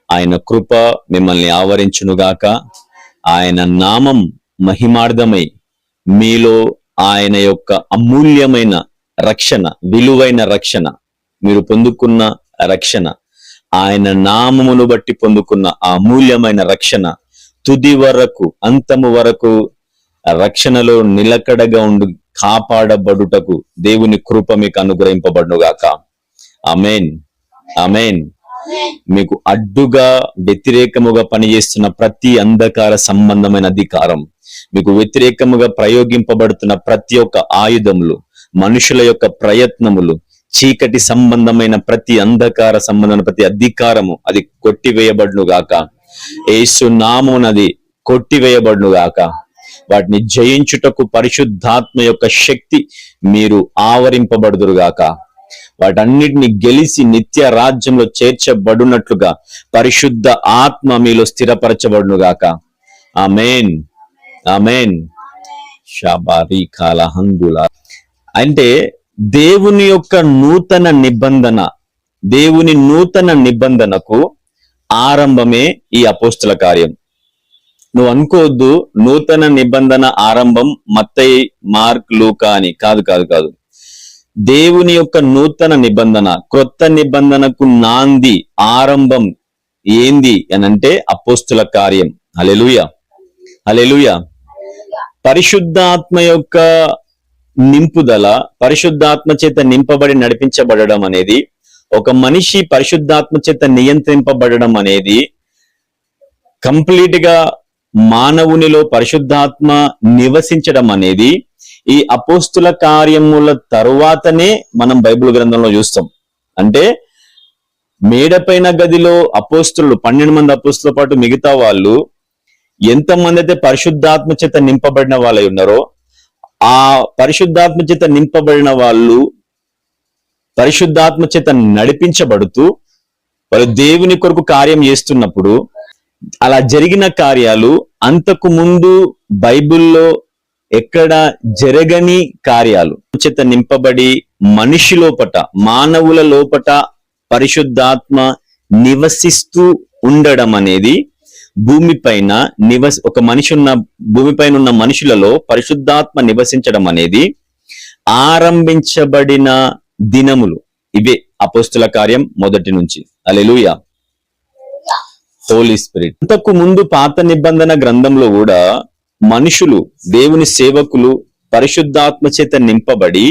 ఆయన కృప మిమ్మల్ని ఆవరించునుగాక. ఆయన నామం మహిమార్థమై మీలో ఆయన యొక్క అమూల్యమైన రక్షణ, విలువైన రక్షణ, మీరు పొందుకున్న రక్షణ, ఆయన నామమును బట్టి పొందుకున్న ఆ అమూల్యమైన రక్షణ తుది వరకు, అంతము వరకు రక్షణలో నిలకడగా ఉండి కాపాడబడుటకు దేవుని కృప మీకు అనుగ్రహింపబడునుగాక. ఆమేన్, ఆమేన్. మీకు అడ్డుగా వ్యతిరేకముగా పనిచేస్తున్న ప్రతి అంధకార సంబంధమైన అధికారం, మీకు వ్యతిరేకముగా ప్రయోగింపబడుతున్న ప్రతి ఒక్క ఆయుధములు, మనుషుల యొక్క ప్రయత్నములు, చీకటి సంబంధమైన ప్రతి అంధకార సంబంధమైన ప్రతి అధికారము అది కొట్టివేయబడునుగాక. యేసు నామమునది కొట్టివేయబడునుగాక. వాటిని జయించుటకు పరిశుద్ధాత్మ యొక్క శక్తి మీరు ఆవరింపబడుదురుగాక. వాటన్నిటిని గెలిచి నిత్య రాజ్యంలో చేర్చబడునట్లుగా పరిశుద్ధ ఆత్మ మీలో స్థిరపరచబడునుగాక. ఆమేన్, ఆమేన్. షాబారీ కాలహందులా. అంటే దేవుని యొక్క నూతన నిబంధన, దేవుని నూతన నిబంధనకు ఆరంభమే ఈ అపోస్తుల కార్యం. నువ్వు అనుకోవద్దు నూతన నిబంధన ఆరంభం మత్తయి, మార్క్, లూకా అని. కాదు కాదు కాదు. దేవుని యొక్క నూతన నిబంధన, క్రొత్త నిబంధనకు నాంది, ఆరంభం ఏంది అనంటే అపోస్తుల కార్యం. హల్లెలూయా, హల్లెలూయా. పరిశుద్ధాత్మ యొక్క నింపుదల, పరిశుద్ధాత్మ చేత నింపబడి నడిపించబడడం అనేది, ఒక మనిషి పరిశుద్ధాత్మ చేత నియంత్రింపబడడం అనేది కంప్లీట్ గా మానవునిలో పరిశుద్ధాత్మ నివసించడం అనేది ఈ అపోస్తుల కార్యముల తరువాతనే మనం బైబిల్ గ్రంథంలో చూస్తాం. అంటే మేడపైన గదిలో అపోస్తులు 12 మంది అపోస్తులతో పాటు మిగతా వాళ్ళు ఎంతమంది అయితే పరిశుద్ధాత్మ చేత నింపబడిన వాళ్ళై ఉన్నారో, ఆ పరిశుద్ధాత్మ చేత నింపబడిన వాళ్ళు పరిశుద్ధాత్మ చేత నడిపించబడుతూ వాళ్ళు దేవుని కొరకు కార్యం చేస్తున్నప్పుడు, అలా జరిగిన కార్యాలు అంతకు ముందు బైబిల్లో ఎక్కడ జరగని కార్యాలు. చేత నింపబడి మనిషి లోపట, మానవుల లోపట పరిశుద్ధాత్మ నివసిస్తూ ఉండడం అనేది, భూమిపైన ఒక మనిషి ఉన్న భూమిపైన ఉన్న మనుషులలో పరిశుద్ధాత్మ నివసించడం అనేది ఆరంభించబడిన దినములు ఇవే. అపోస్తుల కార్యం మొదటి నుంచి. హల్లెలూయా, హోలీ స్పిరిట్. అంతకు ముందు పాత నిబంధన గ్రంథంలో కూడా మనుషులు, దేవుని సేవకులు పరిశుద్ధాత్మ చేత నింపబడి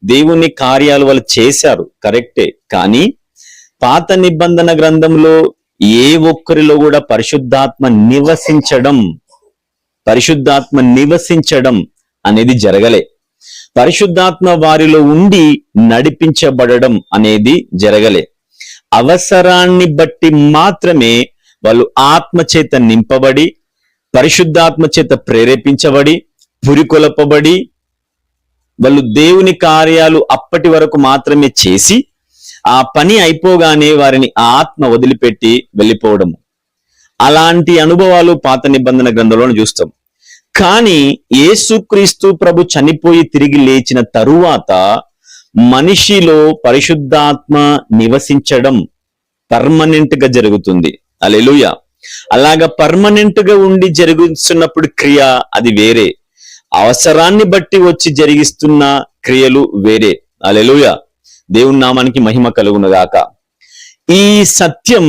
దేవుని కార్యాలు వాళ్ళు చేశారు, కరెక్టే. కానీ పాత నిబంధన గ్రంథంలో ఏ ఒక్కరిలో కూడా పరిశుద్ధాత్మ నివసించడం అనేది జరగలే. పరిశుద్ధాత్మ వారిలో ఉండి నడిపించబడడం అనేది జరగలే. అవసరాన్ని బట్టి మాత్రమే వాళ్ళు ఆత్మ చేత నింపబడి, పరిశుద్ధాత్మ చేత ప్రేరేపించబడి, పురికొల్పబడి వాళ్ళు దేవుని కార్యాలు అప్పటి వరకు మాత్రమే చేసి, ఆ పని అయిపోగానే వారిని ఆత్మ వదిలిపెట్టి వెళ్ళిపోవడం. అలాంటి అనుభవాలు పాత నిబంధన గ్రంథంలో చూస్తాం. కానీ యేసుక్రీస్తు ప్రభు చనిపోయి తిరిగి లేచిన తరువాత మనిషిలో పరిశుద్ధాత్మ నివసించడం పర్మనెంట్ గా జరుగుతుంది. హల్లెలూయా. అలాగా పర్మనెంట్ గా ఉండి జరుగుతున్నప్పుడు క్రియ అది వేరే, అవసరాన్ని బట్టి వచ్చి జరిగిస్తున్న క్రియలు వేరే. హల్లెలూయా. దేవుని నామానికి మహిమ కలుగునుగాక. ఈ సత్యం,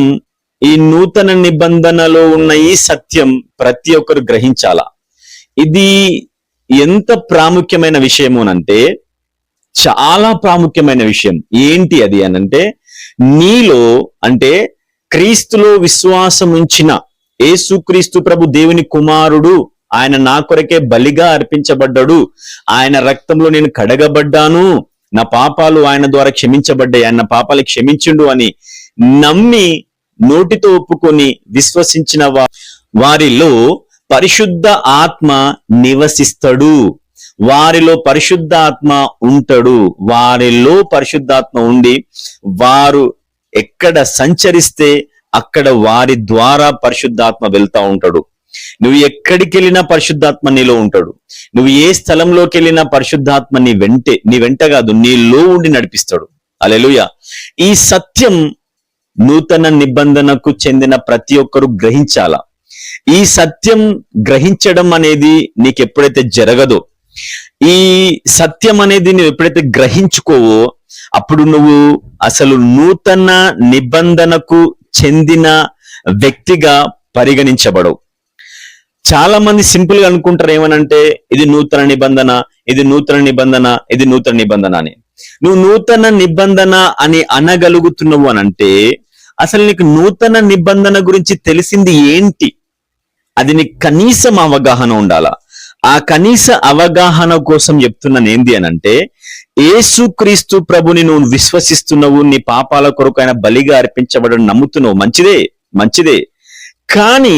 ఈ నూతన నిబంధనలో ఉన్న ఈ సత్యం ప్రతి ఒక్కరు గ్రహించాల. ఇది ఎంత ప్రాముఖ్యమైన విషయమోనంటే చాలా ప్రాముఖ్యమైన విషయం. ఏంటి అది అనంటే, నీలో అంటే క్రీస్తులో విశ్వాసం ఉంచిన యేసుక్రీస్తు ప్రభు దేవుని కుమారుడు, ఆయన నా కొరకే బలిగా అర్పించబడ్డాడు, ఆయన రక్తంలో నేను కడగబడ్డాను, నా పాపాలు ఆయన ద్వారా క్షమించబడ్డాయి, ఆయన పాపాలు క్షమించిండు అని నమ్మి నోటితో ఒప్పుకొని విశ్వసించిన వారిలో పరిశుద్ధ ఆత్మ నివసిస్తాడు. వారిలో పరిశుద్ధాత్మ ఉంటాడు. వారిలో పరిశుద్ధాత్మ ఉండి వారు ఎక్కడ సంచరిస్తే అక్కడ వారి ద్వారా పరిశుద్ధాత్మ వెళ్తా ఉంటాడు. నువ్వు ఎక్కడికి వెళ్ళినా పరిశుద్ధాత్మ నీలో ఉంటాడు. నువ్వు ఏ స్థలంలోకి వెళ్ళినా పరిశుద్ధాత్మ నీ వెంట కాదు, నీలో ఉండి నడిపిస్తాడు. హల్లెలూయా. ఈ సత్యం నూతన నిబంధనకు చెందిన ప్రతి ఒక్కరు గ్రహించాలా. ఈ సత్యం గ్రహించడం అనేది నీకు ఎప్పుడైతే జరగదో, ఈ సత్యం అనేది నువ్వు ఎప్పుడైతే గ్రహించుకోవో, అప్పుడు నువ్వు అసలు నూతన నిబంధనకు చెందిన వ్యక్తిగా పరిగణించబడవు. చాలా మంది సింపుల్ గా అనుకుంటారు ఏమనంటే, ఇది నూతన నిబంధన, ఇది నూతన నిబంధన, ఇది నూతన నిబంధన అని. నువ్వు నూతన నిబంధన అని అనగలుగుతున్నావు అనంటే అసలు నీకు నూతన నిబంధన గురించి తెలిసింది ఏంటి, అది నీకు కనీసం అవగాహన ఉండాలా. ఆ కనీస అవగాహన కోసం చెప్తున్నాను ఏంది అనంటే, యేసుక్రీస్తు ప్రభుని నువ్వు విశ్వసిస్తున్నావు, నీ పాపాల కొరకు ఆయన బలిగా అర్పించబడడం నమ్ముతున్నావు, మంచిదే. కానీ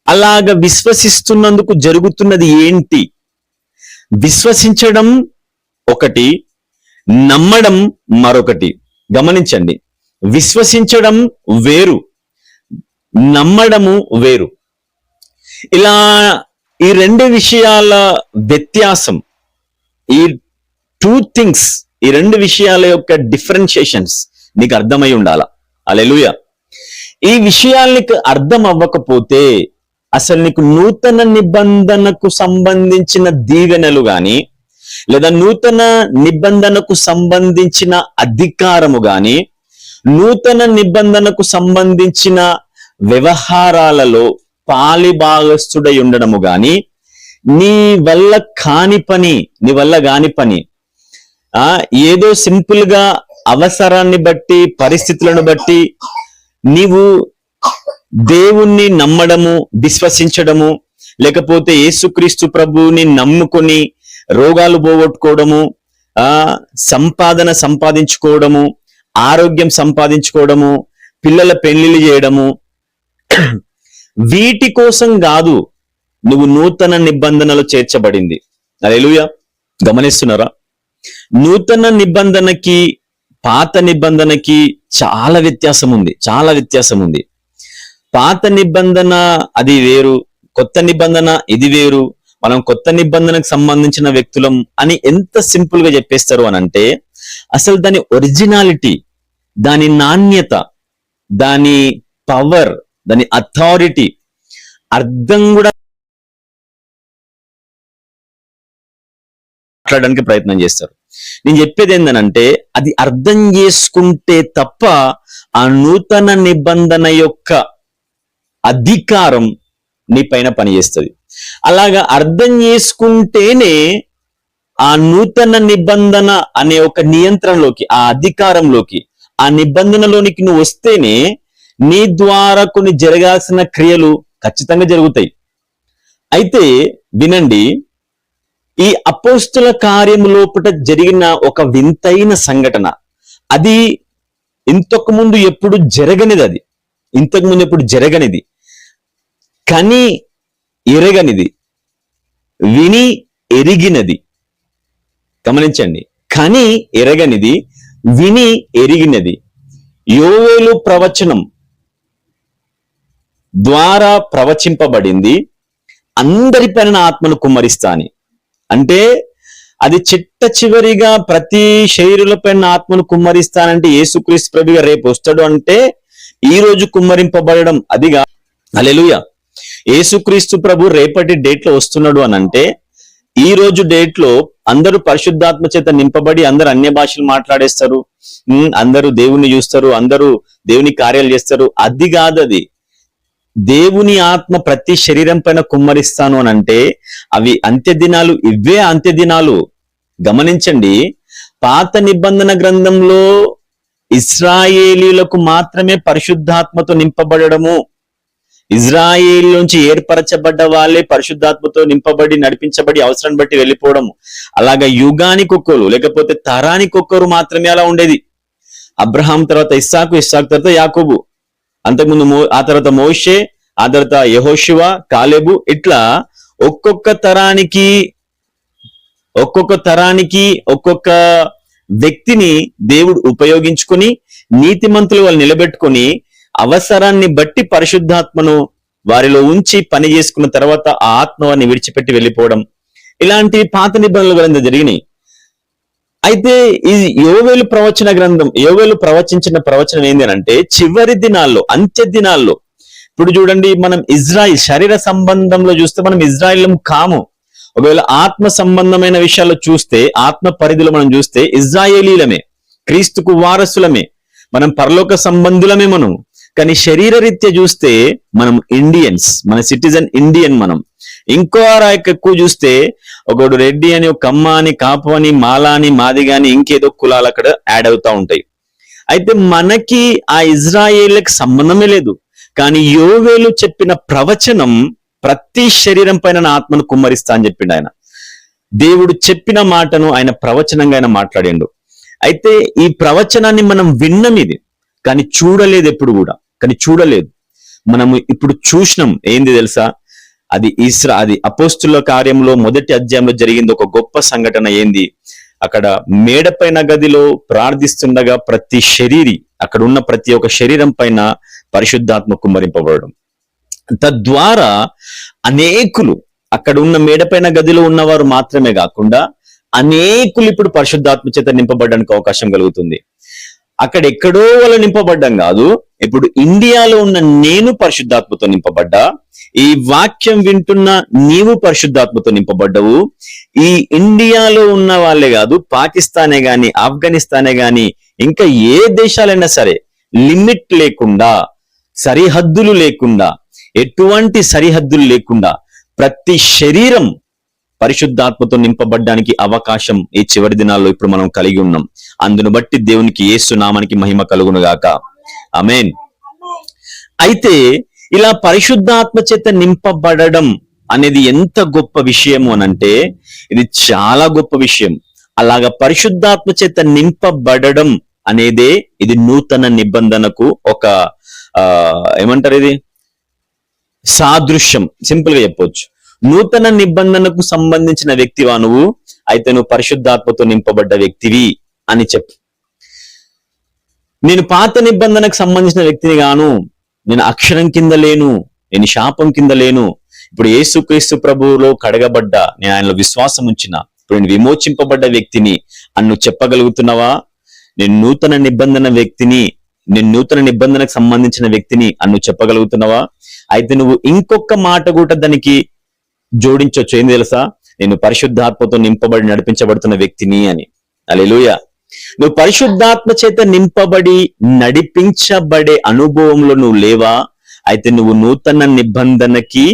అలాగ విశ్వసిస్తున్నందుకు జరుగుతున్నది ఏంటి? విశ్వసించడం ఒకటి, నమ్మడం మరొకటి. గమనించండి, విశ్వసించడం వేరు, నమ్మడము వేరు. ఇలా ఈ రెండు విషయాల వ్యత్యాసం, ఈ ఈ రెండు విషయాల యొక్క డిఫరెన్షియేషన్స్ నీకు అర్థమై ఉండాలా. హల్లెలూయా. ఈ విషయాలు నీకు అర్థం అవ్వకపోతే అసలు నీకు నూతన నిబంధనకు సంబంధించిన దీవెనలు గాని, లేదా నూతన నిబంధనకు సంబంధించిన అధికారము గాని, నూతన నిబంధనకు సంబంధించిన వ్యవహారాలలో పాలిభాగస్తుడై ఉండడము గాని నీ వల్ల కాని పని, ఏదో సింపుల్ గా అవసరాన్ని బట్టి, పరిస్థితులను బట్టి నీవు దేవుణ్ణి నమ్మడము, విశ్వసించడము, లేకపోతే యేసుక్రీస్తు ప్రభువుని నమ్ముకొని రోగాలు పోగొట్టుకోవడము, సంపాదించుకోవడము, ఆరోగ్యం సంపాదించుకోవడము, పిల్లల పెళ్లిళ్ళు చేయడము, వీటి కోసం కాదు నువ్వు నూతన నిబంధనలు చేర్చబడింది. హల్లెలూయా. గమనిస్తున్నారా? నూతన నిబంధనకి పాత నిబంధనకి చాలా వ్యత్యాసం ఉంది. పాత నిబంధన అది వేరు, కొత్త నిబంధన ఇది వేరు. మనం కొత్త నిబంధనకు సంబంధించిన వ్యక్తులం అని ఎంత సింపుల్ గా చెప్పేస్తారు అనంటే, అసలు దాని ఒరిజినాలిటీ, దాని నాణ్యత, దాని పవర్, దాని అథారిటీ అర్థం కూడా మాట్లాడడానికి ప్రయత్నం చేస్తారు. నేను చెప్పేది ఏంటనంటే, అది అర్థం చేసుకుంటే తప్ప ఆ నూతన నిబంధన యొక్క అధికారం నీ పైన పనిచేస్తుంది. అలాగా అర్థం చేసుకుంటేనే ఆ నూతన నిబంధన అనే ఒక నియంత్రణలోకి, ఆ అధికారంలోకి, ఆ నిబంధనలోనికి నువ్వు వస్తేనే నీ ద్వారా కొన్ని జరగాల్సిన క్రియలు ఖచ్చితంగా జరుగుతాయి. అయితే వినండి, ఈ అపోస్తుల కార్యము లోపట జరిగిన ఒక వింతైన సంఘటన, అది ఇంతకుముందు ఎప్పుడు జరగనిది, కని ఎరగనిది, విని ఎరిగినది. గమనించండి, కని ఎరగనిది, విని ఎరిగినది. యోవేలు ప్రవచనం ద్వారా ప్రవచింపబడింది, అందరిపైన ఆత్మను కుమ్మరిస్తా అని. అంటే అది చిట్ట ప్రతి శరీరులపైన ఆత్మను కుమ్మరిస్తానంటే యేసుక్రీస్తు ప్రభుగా రేపు వస్తాడు అంటే ఈ రోజు కుమ్మరింపబడడం అదిగా. హల్లెలూయా. యేసుక్రీస్తు ప్రభు రేపటి డేట్ లో వస్తున్నాడు అనంటే ఈ రోజు డేట్ లో అందరూ పరిశుద్ధాత్మ చేత నింపబడి అందరూ అన్య భాషలు మాట్లాడేస్తారు, అందరూ దేవుని చూస్తారు, అందరూ దేవుని కార్యాలు చేస్తారు. అది కాదు, అది దేవుని ఆత్మ ప్రతి శరీరం పైన కుమ్మరిస్తాను అని అంటే అవి అంత్యదినాలు, ఇవే అంత్యదినాలు. గమనించండి, పాత నిబంధన గ్రంథంలో ఇశ్రాయేలీలకు మాత్రమే పరిశుద్ధాత్మతో నింపబడము, ఇజ్రాయేల్ నుంచి ఏర్పరచబడ్డ వాళ్ళే పరిశుద్ధాత్మతో నింపబడి నడిపించబడి అవసరాన్ని బట్టి వెళ్ళిపోవడము. అలాగా యుగానికొక్కరు లేకపోతే తరానికొక్కరు మాత్రమే అలా ఉండేది. అబ్రహాం తర్వాత ఇస్సాకు, ఇస్సాకు తర్వాత యాకోబు, అంతకుముందు ఆ తర్వాత మోషే, ఆ తర్వాత యెహోషువ, కాలేబు. ఇట్లా ఒక్కొక్క తరానికి ఒక్కొక్క వ్యక్తిని దేవుడు ఉపయోగించుకొని నీతిమంతులు వాళ్ళు నిలబెట్టుకొని అవసరాన్ని బట్టి పరిశుద్ధాత్మను వారిలో ఉంచి పని చేసుకున్న తర్వాత ఆ ఆత్మ వారిని విడిచిపెట్టి వెళ్ళిపోవడం, ఇలాంటి పాత నిబంధనలు జరిగినాయి. అయితే ఈ యోవేలు ప్రవచన గ్రంథం, యోవేలు ప్రవచించిన ప్రవచనం ఏంటి అంటే చివరి దినాల్లో, అంత్య దినాల్లో. ఇప్పుడు చూడండి, మనం ఇజ్రాయిల్ శరీర సంబంధంలో చూస్తే మనం ఇజ్రాయిల్ కాము. ఒకవేళ ఆత్మ సంబంధమైన విషయాల్లో చూస్తే, ఆత్మ పరిధిలో మనం చూస్తే ఇజ్రాయేలీలమే, క్రీస్తుకు వారసులమే, మనం పరలోక సంబంధులమే మనం. కానీ శరీర రీత్యా చూస్తే మనం ఇండియన్స్, మన సిటిజన్ ఇండియన్ మనం. ఇంకో ఎక్కువ చూస్తే ఒకడు రెడ్డి అని, ఒక కమ్మ అని, కాపు అని, మాల అని, మాదిగా అని, ఇంకేదో కులాలు అక్కడ యాడ్ అవుతా ఉంటాయి. అయితే మనకి ఆ ఇజ్రాయేళ్లకు సంబంధమే లేదు. కానీ యోవేలు చెప్పిన ప్రవచనం ప్రతి శరీరం పైన నా ఆత్మను కుమ్మరిస్తా అని చెప్పిండు ఆయన. దేవుడు చెప్పిన మాటను ఆయన ప్రవచనంగా ఆయన మాట్లాడిండు. అయితే ఈ ప్రవచనాన్ని మనం విన్నాం ఇది, కానీ చూడలేదు ఎప్పుడు కూడా. కానీ చూడలేదు, మనము ఇప్పుడు చూసినాం. ఏంది తెలుసా? అది అపోస్తుల కార్యంలో మొదటి అధ్యాయంలో జరిగింది ఒక గొప్ప సంఘటన. ఏంది? అక్కడ మేడపైన గదిలో ప్రార్థిస్తుండగా ప్రతి శరీరి, అక్కడ ఉన్న ప్రతి ఒక్క శరీరం పైన పరిశుద్ధాత్మ కుమ్మరింపబడడం. తద్వారా అనేకులు, అక్కడ ఉన్న మేడపైన గదిలో ఉన్నవారు మాత్రమే కాకుండా అనేకులు ఇప్పుడు పరిశుద్ధాత్మ చేత నింపబడడానికి అవకాశం కలుగుతుంది. అక్కడెక్కడో వాళ్ళు నింపబడ్డం కాదు, ఇప్పుడు ఇండియాలో ఉన్న నేను పరిశుద్ధాత్మతో నింపబడ్డా, ఈ వాక్యం వింటున్న నీవు పరిశుద్ధాత్మతో నింపబడ్డవు. ఈ ఇండియాలో ఉన్న వాళ్ళే కాదు, పాకిస్తానే గాని, ఆఫ్ఘనిస్తానే గాని, ఇంకా ఏ దేశాలైనా సరే, లిమిట్ లేకుండా, సరిహద్దులు లేకుండా, ఎటువంటి సరిహద్దులు లేకుండా ప్రతి శరీరం పరిశుద్ధాత్మతో నింపబడ్డానికి అవకాశం ఈ చివరి దినాల్లో ఇప్పుడు మనం కలిగి ఉన్నాం. అందును బట్టి దేవునికి, యేసు నామానికి మహిమ కలుగును గాక. ఆమేన్. అయితే ఇలా పరిశుద్ధాత్మ చేత నింపబడడం అనేది ఎంత గొప్ప విషయము అనంటే, ఇది చాలా గొప్ప విషయం. అలాగా పరిశుద్ధాత్మ చేత నింపబడడం అనేదే ఇది నూతన నిబంధనకు ఒక ఏమంటారు, ఇది సాదృశ్యం. సింపుల్ గా చెప్పొచ్చు, నూతన నిబంధనకు సంబంధించిన వ్యక్తివా నువ్వు? అయితే నువ్వు పరిశుద్ధాత్మతో నింపబడ్డ వ్యక్తివి అని చెప్పు. నేను పాత నిబంధనకు సంబంధించిన వ్యక్తిని గాను, నేను అక్షరం కింద లేను, నేను శాపం కింద లేను, ఇప్పుడు యేసుక్రీస్తు ప్రభువులో కడగబడ్డా, నేను ఆయనలో విశ్వాసం ఉంచిన, ఇప్పుడు నేను విమోచింపబడ్డ వ్యక్తిని అని నువ్వు చెప్పగలుగుతున్నావా? నేను నూతన నిబంధన వ్యక్తిని, నేను నూతన నిబంధనకు సంబంధించిన వ్యక్తిని అని నువ్వు చెప్పగలుగుతున్నావా? అయితే నువ్వు ఇంకొక మాట కూడా దానికి జోడించవచ్చు. ఏం తెలుసా? నేను పరిశుద్ధాత్మతో నింపబడి నడిపించబడుతున్న వ్యక్తిని అని. హల్లెలూయా. నువ్వు పరిశుద్ధాత్మ చేత నింపబడి నడిపించబడే అనుభవంలో నువ్వు లేవా? అయితే నువ్వు నూతన నిబంధనకి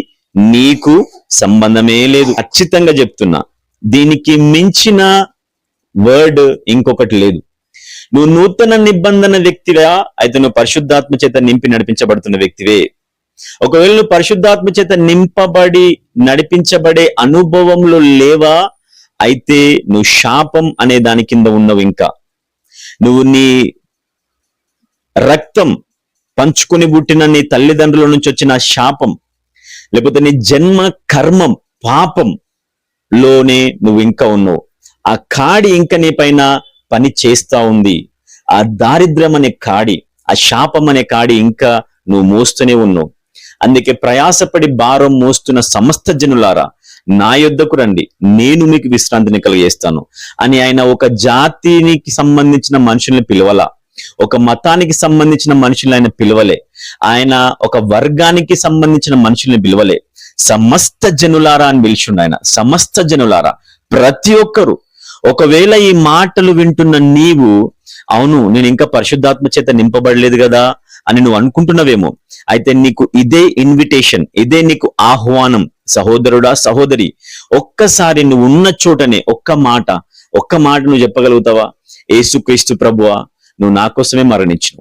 నీకు సంబంధమే లేదు. ఖచ్చితంగా చెప్తున్నా, దీనికి మించిన వర్డ్ ఇంకొకటి లేదు. నువ్వు నూతన నిబంధన వ్యక్తివా? అయితే నువ్వు పరిశుద్ధాత్మ చేత నింపి నడిపించబడుతున్న వ్యక్తివే. ఒకవేళ నువ్వు పరిశుద్ధాత్మ చేత నింపబడి నడిపించబడే అనుభవంలో లేవా? అయితే నువ్వు శాపం అనే దాని కింద ఉన్నావు. ఇంకా నువ్వు నీ రక్తం పంచుకొని పుట్టిన నీ తల్లిదండ్రుల నుంచి వచ్చిన శాపం, లేకపోతే నీ జన్మ కర్మం, పాపం లోనే నువ్వు ఇంకా ఉన్నావు. ఆ కాడి ఇంకా నీ పైన పని చేస్తా ఉంది. ఆ దారిద్ర్యం అనే కాడి, ఆ శాపం అనే కాడి ఇంకా నువ్వు మోస్తూనే ఉన్నావు. అందుకే ప్రయాసపడి భారం మోస్తున్న సమస్త జనులారా నా యొద్దకు రండి, నేను మీకు విశ్రాంతిని కలిగేస్తాను అని ఆయన ఒక జాతికి సంబంధించిన మనుషుల్ని పిలవలా, ఒక మతానికి సంబంధించిన మనుషుల్ని ఆయన పిలవలే, ఆయన ఒక వర్గానికి సంబంధించిన మనుషుల్ని పిలవలే. సమస్త జనులారా అని పిలిచిండు ఆయన. సమస్త జనులారా, ప్రతి ఒక్కరు. ఒకవేళ ఈ మాటలు వింటున్న నీవు, అవును నేను ఇంకా పరిశుద్ధాత్మ చేత నింపబడలేదు కదా అని నువ్వు అనుకుంటున్నావేమో. అయితే నీకు ఇదే ఇన్విటేషన్, ఇదే నీకు ఆహ్వానం. సహోదరుడా, సహోదరి, ఒక్కసారి నువ్వు ఉన్న చోటనే ఒక్క మాట నువ్వు చెప్పగలుగుతావా? యేసుక్రీస్తు ప్రభువా, నువ్వు నా కోసమే మరణించు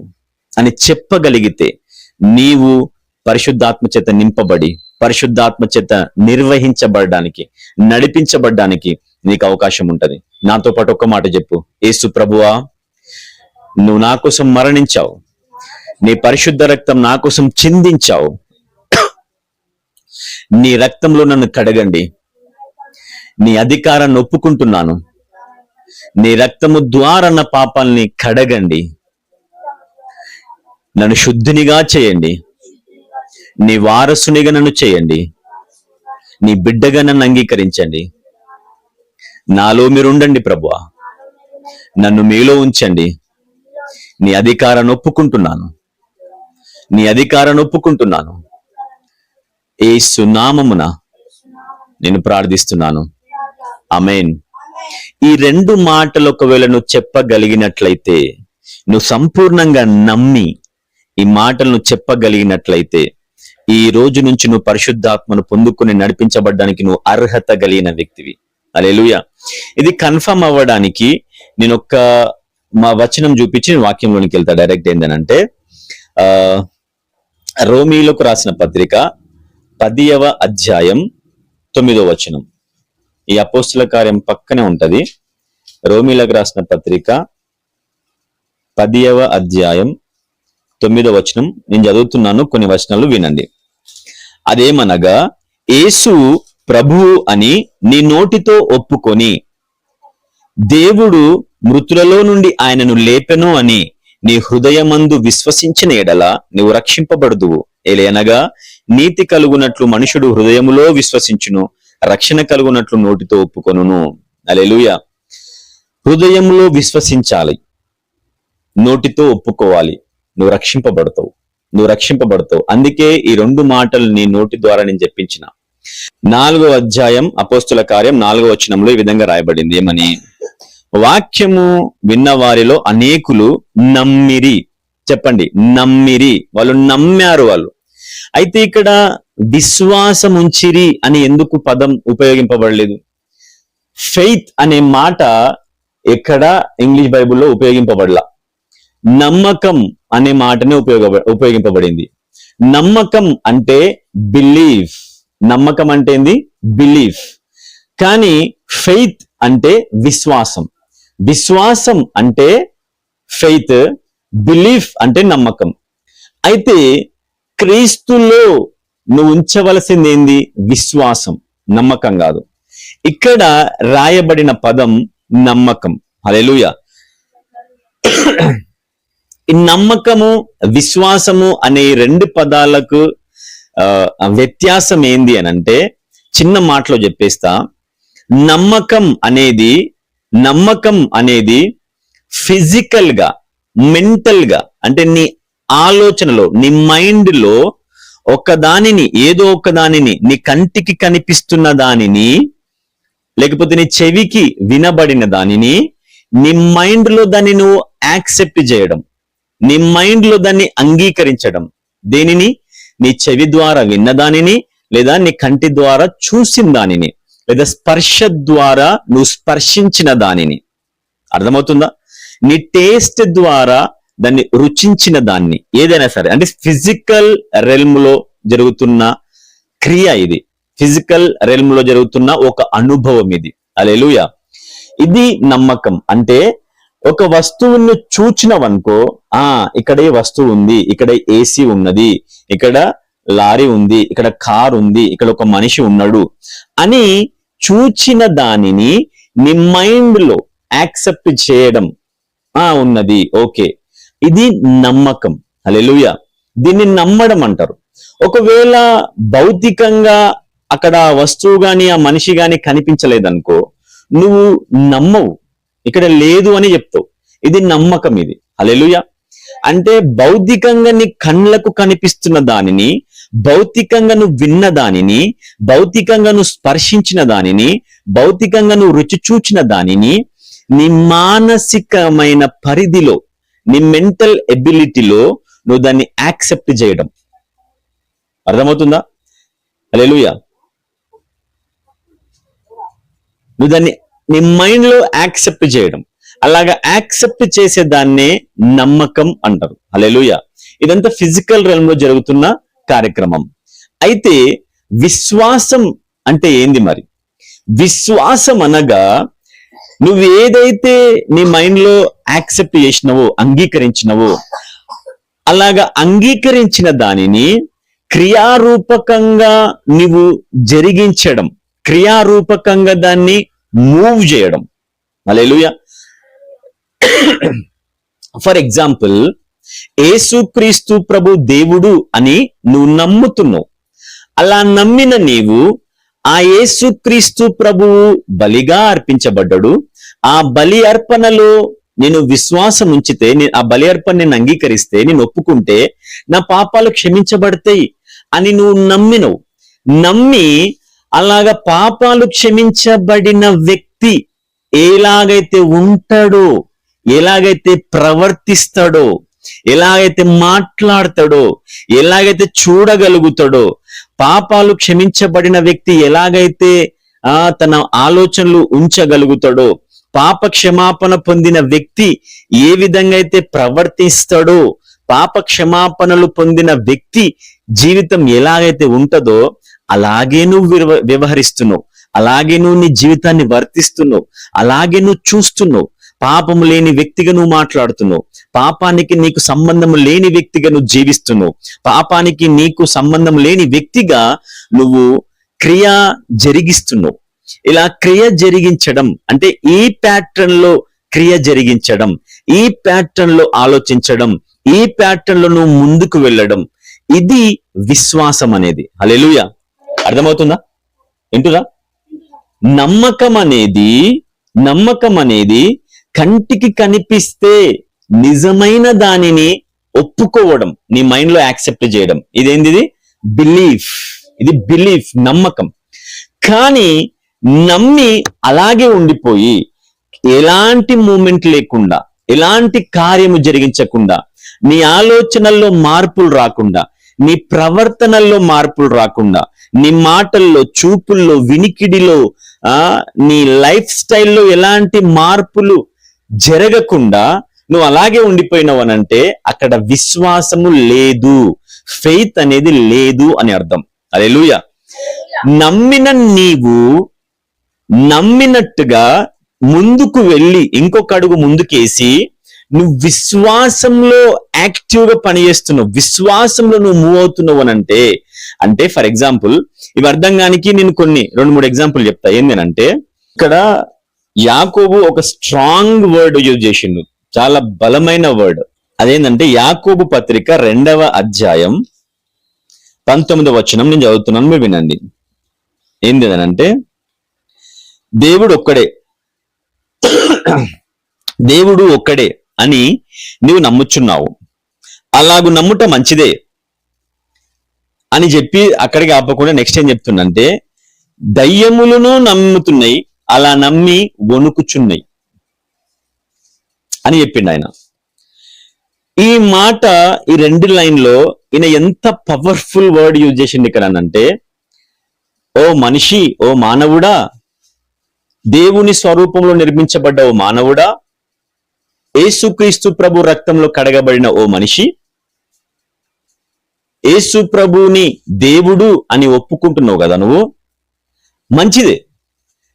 అని చెప్పగలిగితే నీవు పరిశుద్ధాత్మ చేత నింపబడి పరిశుద్ధాత్మ చేత నిర్వహించబడడానికి, నడిపించబడడానికి నీకు అవకాశం ఉంటది. నాతో పాటు ఒక్క మాట చెప్పు, యేసు ప్రభువా, నువ్వు నా కోసం మరణించావు, నీ పరిశుద్ధ రక్తం నా కోసం చిందించావు, నీ రక్తంలో నన్ను కడగండి, నీ అధికారాన్ని ఒప్పుకుంటున్నాను, నీ రక్తము ద్వారా నా పాపాలని కడగండి, నన్ను శుద్ధినిగా చేయండి, నీ వారసునిగా నన్ను చేయండి, నీ బిడ్డగా నన్ను అంగీకరించండి, నాలో మీరు ఉండండి ప్రభువా, నన్ను మీలో ఉంచండి. నీ అధికారాన్ని ఒప్పుకుంటున్నాను. నీ అధికారాన్ని ఒప్పుకుంటున్నాను. యేసు నామమున నేను ప్రార్థిస్తున్నాను. ఆమేన్. ఈ 2 మాటలు ఒకవేళ నువ్వు చెప్పగలిగినట్లయితే, నువ్వు సంపూర్ణంగా నమ్మి ఈ మాటలను చెప్పగలిగినట్లయితే, ఈ రోజు నుంచి నువ్వు పరిశుద్ధాత్మను పొందుకుని నడిపించబడ్డానికి నువ్వు అర్హత కలిగిన వ్యక్తివి. హల్లెలూయా. ఇది కన్ఫర్మ్ అవ్వడానికి నేను మా వచనం చూపించి వాక్యంలోనికి వెళ్తా డైరెక్ట్. ఏంటంటే రోమీలకు రాసిన పత్రిక 10వ అధ్యాయం 9వ వచనం. ఈ అపోస్తుల కార్యం పక్కనే ఉంటది. రోమీలకు రాసిన పత్రిక 10వ అధ్యాయం 9వ వచనం నేను చదువుతున్నాను, కొన్ని వచనాలు వినండి. అదేమనగా, యేసు ప్రభువు అని నీ నోటితో ఒప్పుకొని దేవుడు మృతులలో నుండి ఆయనను లేపెను అని నీ హృదయమందు విశ్వసించిన ఎడల నీవు రక్షింపబడుదువు. ఏలయనగా నీతి కలుగునట్లు మనుషుడు హృదయములో విశ్వసించును, రక్షణ కలుగునట్లు నోటితో ఒప్పుకొనును. హల్లెలూయా. హృదయంలో విశ్వసించాలి, నోటితో ఒప్పుకోవాలి. నువ్వు రక్షింపబడతావు. అందుకే ఈ 2 మాటలు నీ నోటి ద్వారా నేను చెప్పించిన. 4వ అధ్యాయం అపోస్తుల కార్యం 4వ వచనంలో ఈ విధంగా రాయబడింది. ఏమని? వాక్యము విన్న వారిలో అనేకులు నమ్మిరి. చెప్పండి, నమ్మిరి. వాళ్ళు నమ్మారు. అయితే ఇక్కడ విశ్వాసం ఉంచిరి అని ఎందుకు పదం ఉపయోగింపబడలేదు? ఫెయిత్ అనే మాట ఎక్కడ ఇంగ్లీష్ బైబిల్లో ఉపయోగింపబడలా. నమ్మకం అనే మాటనే ఉపయోగింపబడింది. నమ్మకం అంటే బిలీఫ్. నమ్మకం అంటే ఏంది? బిలీఫ్. కానీ ఫెయిత్ అంటే విశ్వాసం. విశ్వాసం అంటే ఫెయిత్, బిలీఫ్ అంటే నమ్మకం. అయితే క్రీస్తులో నువ్వు ఉంచవలసింది ఏంది? విశ్వాసం, నమ్మకం కాదు. ఇక్కడ రాయబడిన పదం నమ్మకం. హల్లెలూయా. ఈ నమ్మకము, విశ్వాసము అనే 2 పదాలకు వ్యత్యాసం ఏంది అని అంటే, చిన్న మాటలో చెప్పేస్తా. నమ్మకం అనేది ఫిజికల్ గా, మెంటల్ గా, అంటే నీ ఆలోచనలో, నీ మైండ్ లో ఏదో ఒక దానిని, నీ కంటికి కనిపిస్తున్న దానిని, లేకపోతే నీ చెవికి వినబడిన దానిని, నీ మైండ్ లో దాన్ని నువ్వు యాక్సెప్ట్ చేయడం, నీ మైండ్ లో దాన్ని అంగీకరించడం. దేనిని? నీ చెవి ద్వారా విన్న దానిని, లేదా నీ కంటి ద్వారా చూసిన దానిని, లేదా స్పర్శ ద్వారా నువ్వు స్పర్శించిన దానిని. అర్థమవుతుందా? నీ టేస్ట్ ద్వారా దాన్ని రుచించిన దాన్ని, ఏదైనా సరే. అంటే ఫిజికల్ రెల్మ్ లో జరుగుతున్న క్రియ ఇది. ఫిజికల్ రెల్మ్ లో జరుగుతున్న ఒక అనుభవం ఇది. హల్లెలూయా. ఇది నమ్మకం. అంటే ఒక వస్తువును చూచినవనుకో, ఇక్కడ ఈ వస్తువు ఉంది, ఇక్కడ ఏసీ ఉన్నది, ఇక్కడ లారీ ఉంది, ఇక్కడ కార్ ఉంది, ఇక్కడ ఒక మనిషి ఉన్నాడు అని చూచిన దానిని నీ మైండ్ లో యాక్సెప్ట్ చేయడం. ఉన్నది, ఓకే, ఇది నమ్మకం. హల్లెలూయా. దీన్ని నమ్మడం అంటారు. ఒకవేళ భౌతికంగా అక్కడ వస్తువు గాని ఆ మనిషి గాని కనిపించలేదనుకో, నువ్వు నమ్మవు, ఇక్కడ లేదు అని చెప్తావు. ఇది నమ్మకం. ఇది హల్లెలూయా. అంటే భౌతికంగా నీ కళ్ళకు కనిపిస్తున్న దానిని, భౌతికంగా నువ్వు విన్న దానిని, భౌతికంగా నువ్వు స్పర్శించిన దానిని, భౌతికంగా నువ్వు రుచి చూచిన దానిని నీ మానసికమైన పరిధిలో, నీ మెంటల్ ఎబిలిటీలో నువ్వు దాన్ని యాక్సెప్ట్ చేయడం. అర్థమవుతుందా? హల్లెలూయా. నువ్వు దాన్ని నీ మైండ్ లో యాక్సెప్ట్ చేయడం. అలాగా యాక్సెప్ట్ చేసే దాన్నే నమ్మకం అంటారు. హల్లెలూయా. ఇదంతా ఫిజికల్ రెల్మ్ లో జరుగుతున్న కార్యక్రమం. అయితే విశ్వాసం అంటే ఏంది మరి? విశ్వాసం అనగా నువ్వు ఏదైతే నీ మైండ్ లో యాక్సెప్ట్ చేసినవో, అంగీకరించినవో, అలాగా అంగీకరించిన దానిని క్రియారూపకంగా నువ్వు జరిగించడం, క్రియారూపకంగా దాన్ని మూవ్ చేయడం. హల్లెలూయా. ఫర్ ఎగ్జాంపుల్, యేసుక్రీస్తు ప్రభు దేవుడు అని నువ్వు నమ్ముతున్నావు. అలా నమ్మిన నీవు ఆ యేసుక్రీస్తు ప్రభువు బలిగా అర్పించబడ్డాడు. ఆ బలి అర్పణలో నేను విశ్వాసం ఉంచితే, ఆ బలి అర్పణ నేను అంగీకరిస్తే, నేను ఒప్పుకుంటే నా పాపాలు క్షమించబడతాయి అని నువ్వు నమ్మి అలాగా పాపాలు క్షమించబడిన వ్యక్తి ఎలాగైతే ఉంటాడో, ఎలాగైతే ప్రవర్తిస్తాడో, ఎలాగైతే మాట్లాడతాడో, ఎలాగైతే చూడగలుగుతాడో, పాపాలు క్షమించబడిన వ్యక్తి ఎలాగైతే తన ఆలోచనలు ఉంచగలుగుతాడో, పాప క్షమాపణ పొందిన వ్యక్తి ఏ విధంగా అయితే ప్రవర్తిస్తాడో, పాప క్షమాపణలు పొందిన వ్యక్తి జీవితం ఎలాగైతే ఉంటుందో అలాగే నువ్వు వ్యవహరిస్తున్నావు, అలాగే నువ్వు నీ జీవితాన్ని వర్తిస్తున్నావు, అలాగే నువ్వు చూస్తున్నావు. పాపము లేని వ్యక్తిగా నువ్వు మాట్లాడుతున్నావు, పాపానికి నీకు సంబంధం లేని వ్యక్తిగా నువ్వు జీవిస్తున్నావు, పాపానికి నీకు సంబంధం లేని వ్యక్తిగా నువ్వు క్రియ జరిగిస్తున్నావు. ఇలా క్రియ జరిగించడం అంటే ఈ ప్యాటర్న్ లో క్రియ జరిగించడం, ఈ ప్యాటర్న్ లో ఆలోచించడం, ఈ ప్యాటర్న్ లో నువ్వు ముందుకు వెళ్ళడం, ఇది విశ్వాసం అనేది. హల్లెలూయా. అర్థమవుతుందా? ఏంటురా? నమ్మకం అనేది కంటికి కనిపిస్తే నిజమైన దానిని ఒప్పుకోవడం, నీ మైండ్ లో యాక్సెప్ట్ చేయడం. ఇదేంది? బిలీఫ్. ఇది బిలీఫ్, నమ్మకం. కానీ నమ్మి అలాగే ఉండిపోయి ఎలాంటి మూమెంట్ లేకుండా, ఎలాంటి కార్యము జరిగించకుండా, నీ ఆలోచనల్లో మార్పులు రాకుండా, నీ ప్రవర్తనల్లో మార్పులు రాకుండా, నీ మాటల్లో, చూపుల్లో, వినికిడిలో, నీ లైఫ్ స్టైల్లో ఎలాంటి మార్పులు జరగకుండా నువ్వు అలాగే ఉండిపోయినావు అనంటే అక్కడ విశ్వాసము లేదు, ఫెయిత్ అనేది లేదు అని అర్థం. హల్లెలూయా. నీవు నమ్మినట్టుగా ముందుకు వెళ్ళి ఇంకొక అడుగు ముందుకేసి నువ్వు విశ్వాసంలో యాక్టివ్ గా పనిచేస్తున్నావు, విశ్వాసంలో నువ్వు మూవ్ అవుతున్నావు అనంటే, అంటే ఫర్ ఎగ్జాంపుల్ ఇవి అర్థం కానికి నేను 2-3 ఎగ్జాంపుల్ చెప్తా. ఏంటంటే ఇక్కడ యాకోబు ఒక స్ట్రాంగ్ వర్డ్ యూజ్ చేసిండు, చాలా బలమైన వర్డ్. అదేంటంటే యాకోబు పత్రిక 2వ అధ్యాయం 19వ వచనం నేను చదువుతున్నాను, మీరు వినండి. ఏంది అంటే దేవుడు ఒక్కడే అని నీవు నమ్ముచున్నావు, అలాగు నమ్ముట మంచిదే అని చెప్పి అక్కడికి ఆపకుండా నెక్స్ట్ ఏం చెప్తుందంటే దయ్యములను నమ్ముతున్నాయి, అలా నమ్మి వణుకుచున్నాయి అని చెప్పిండు ఆయన. ఈ మాట ఈ 2 లైన్లో ఈయన ఎంత పవర్ఫుల్ వర్డ్ యూజ్ చేసిండు ఇక్కడ అంటే, ఓ మనిషి, ఓ మానవుడా, దేవుని స్వరూపంలో నిర్మించబడ్డ ఓ మానవుడా, యేసుక్రీస్తు ప్రభు రక్తంలో కడగబడిన ఓ మనిషి, యేసు ప్రభుని దేవుడు అని ఒప్పుకుంటున్నావు కదా నువ్వు, మంచిదే.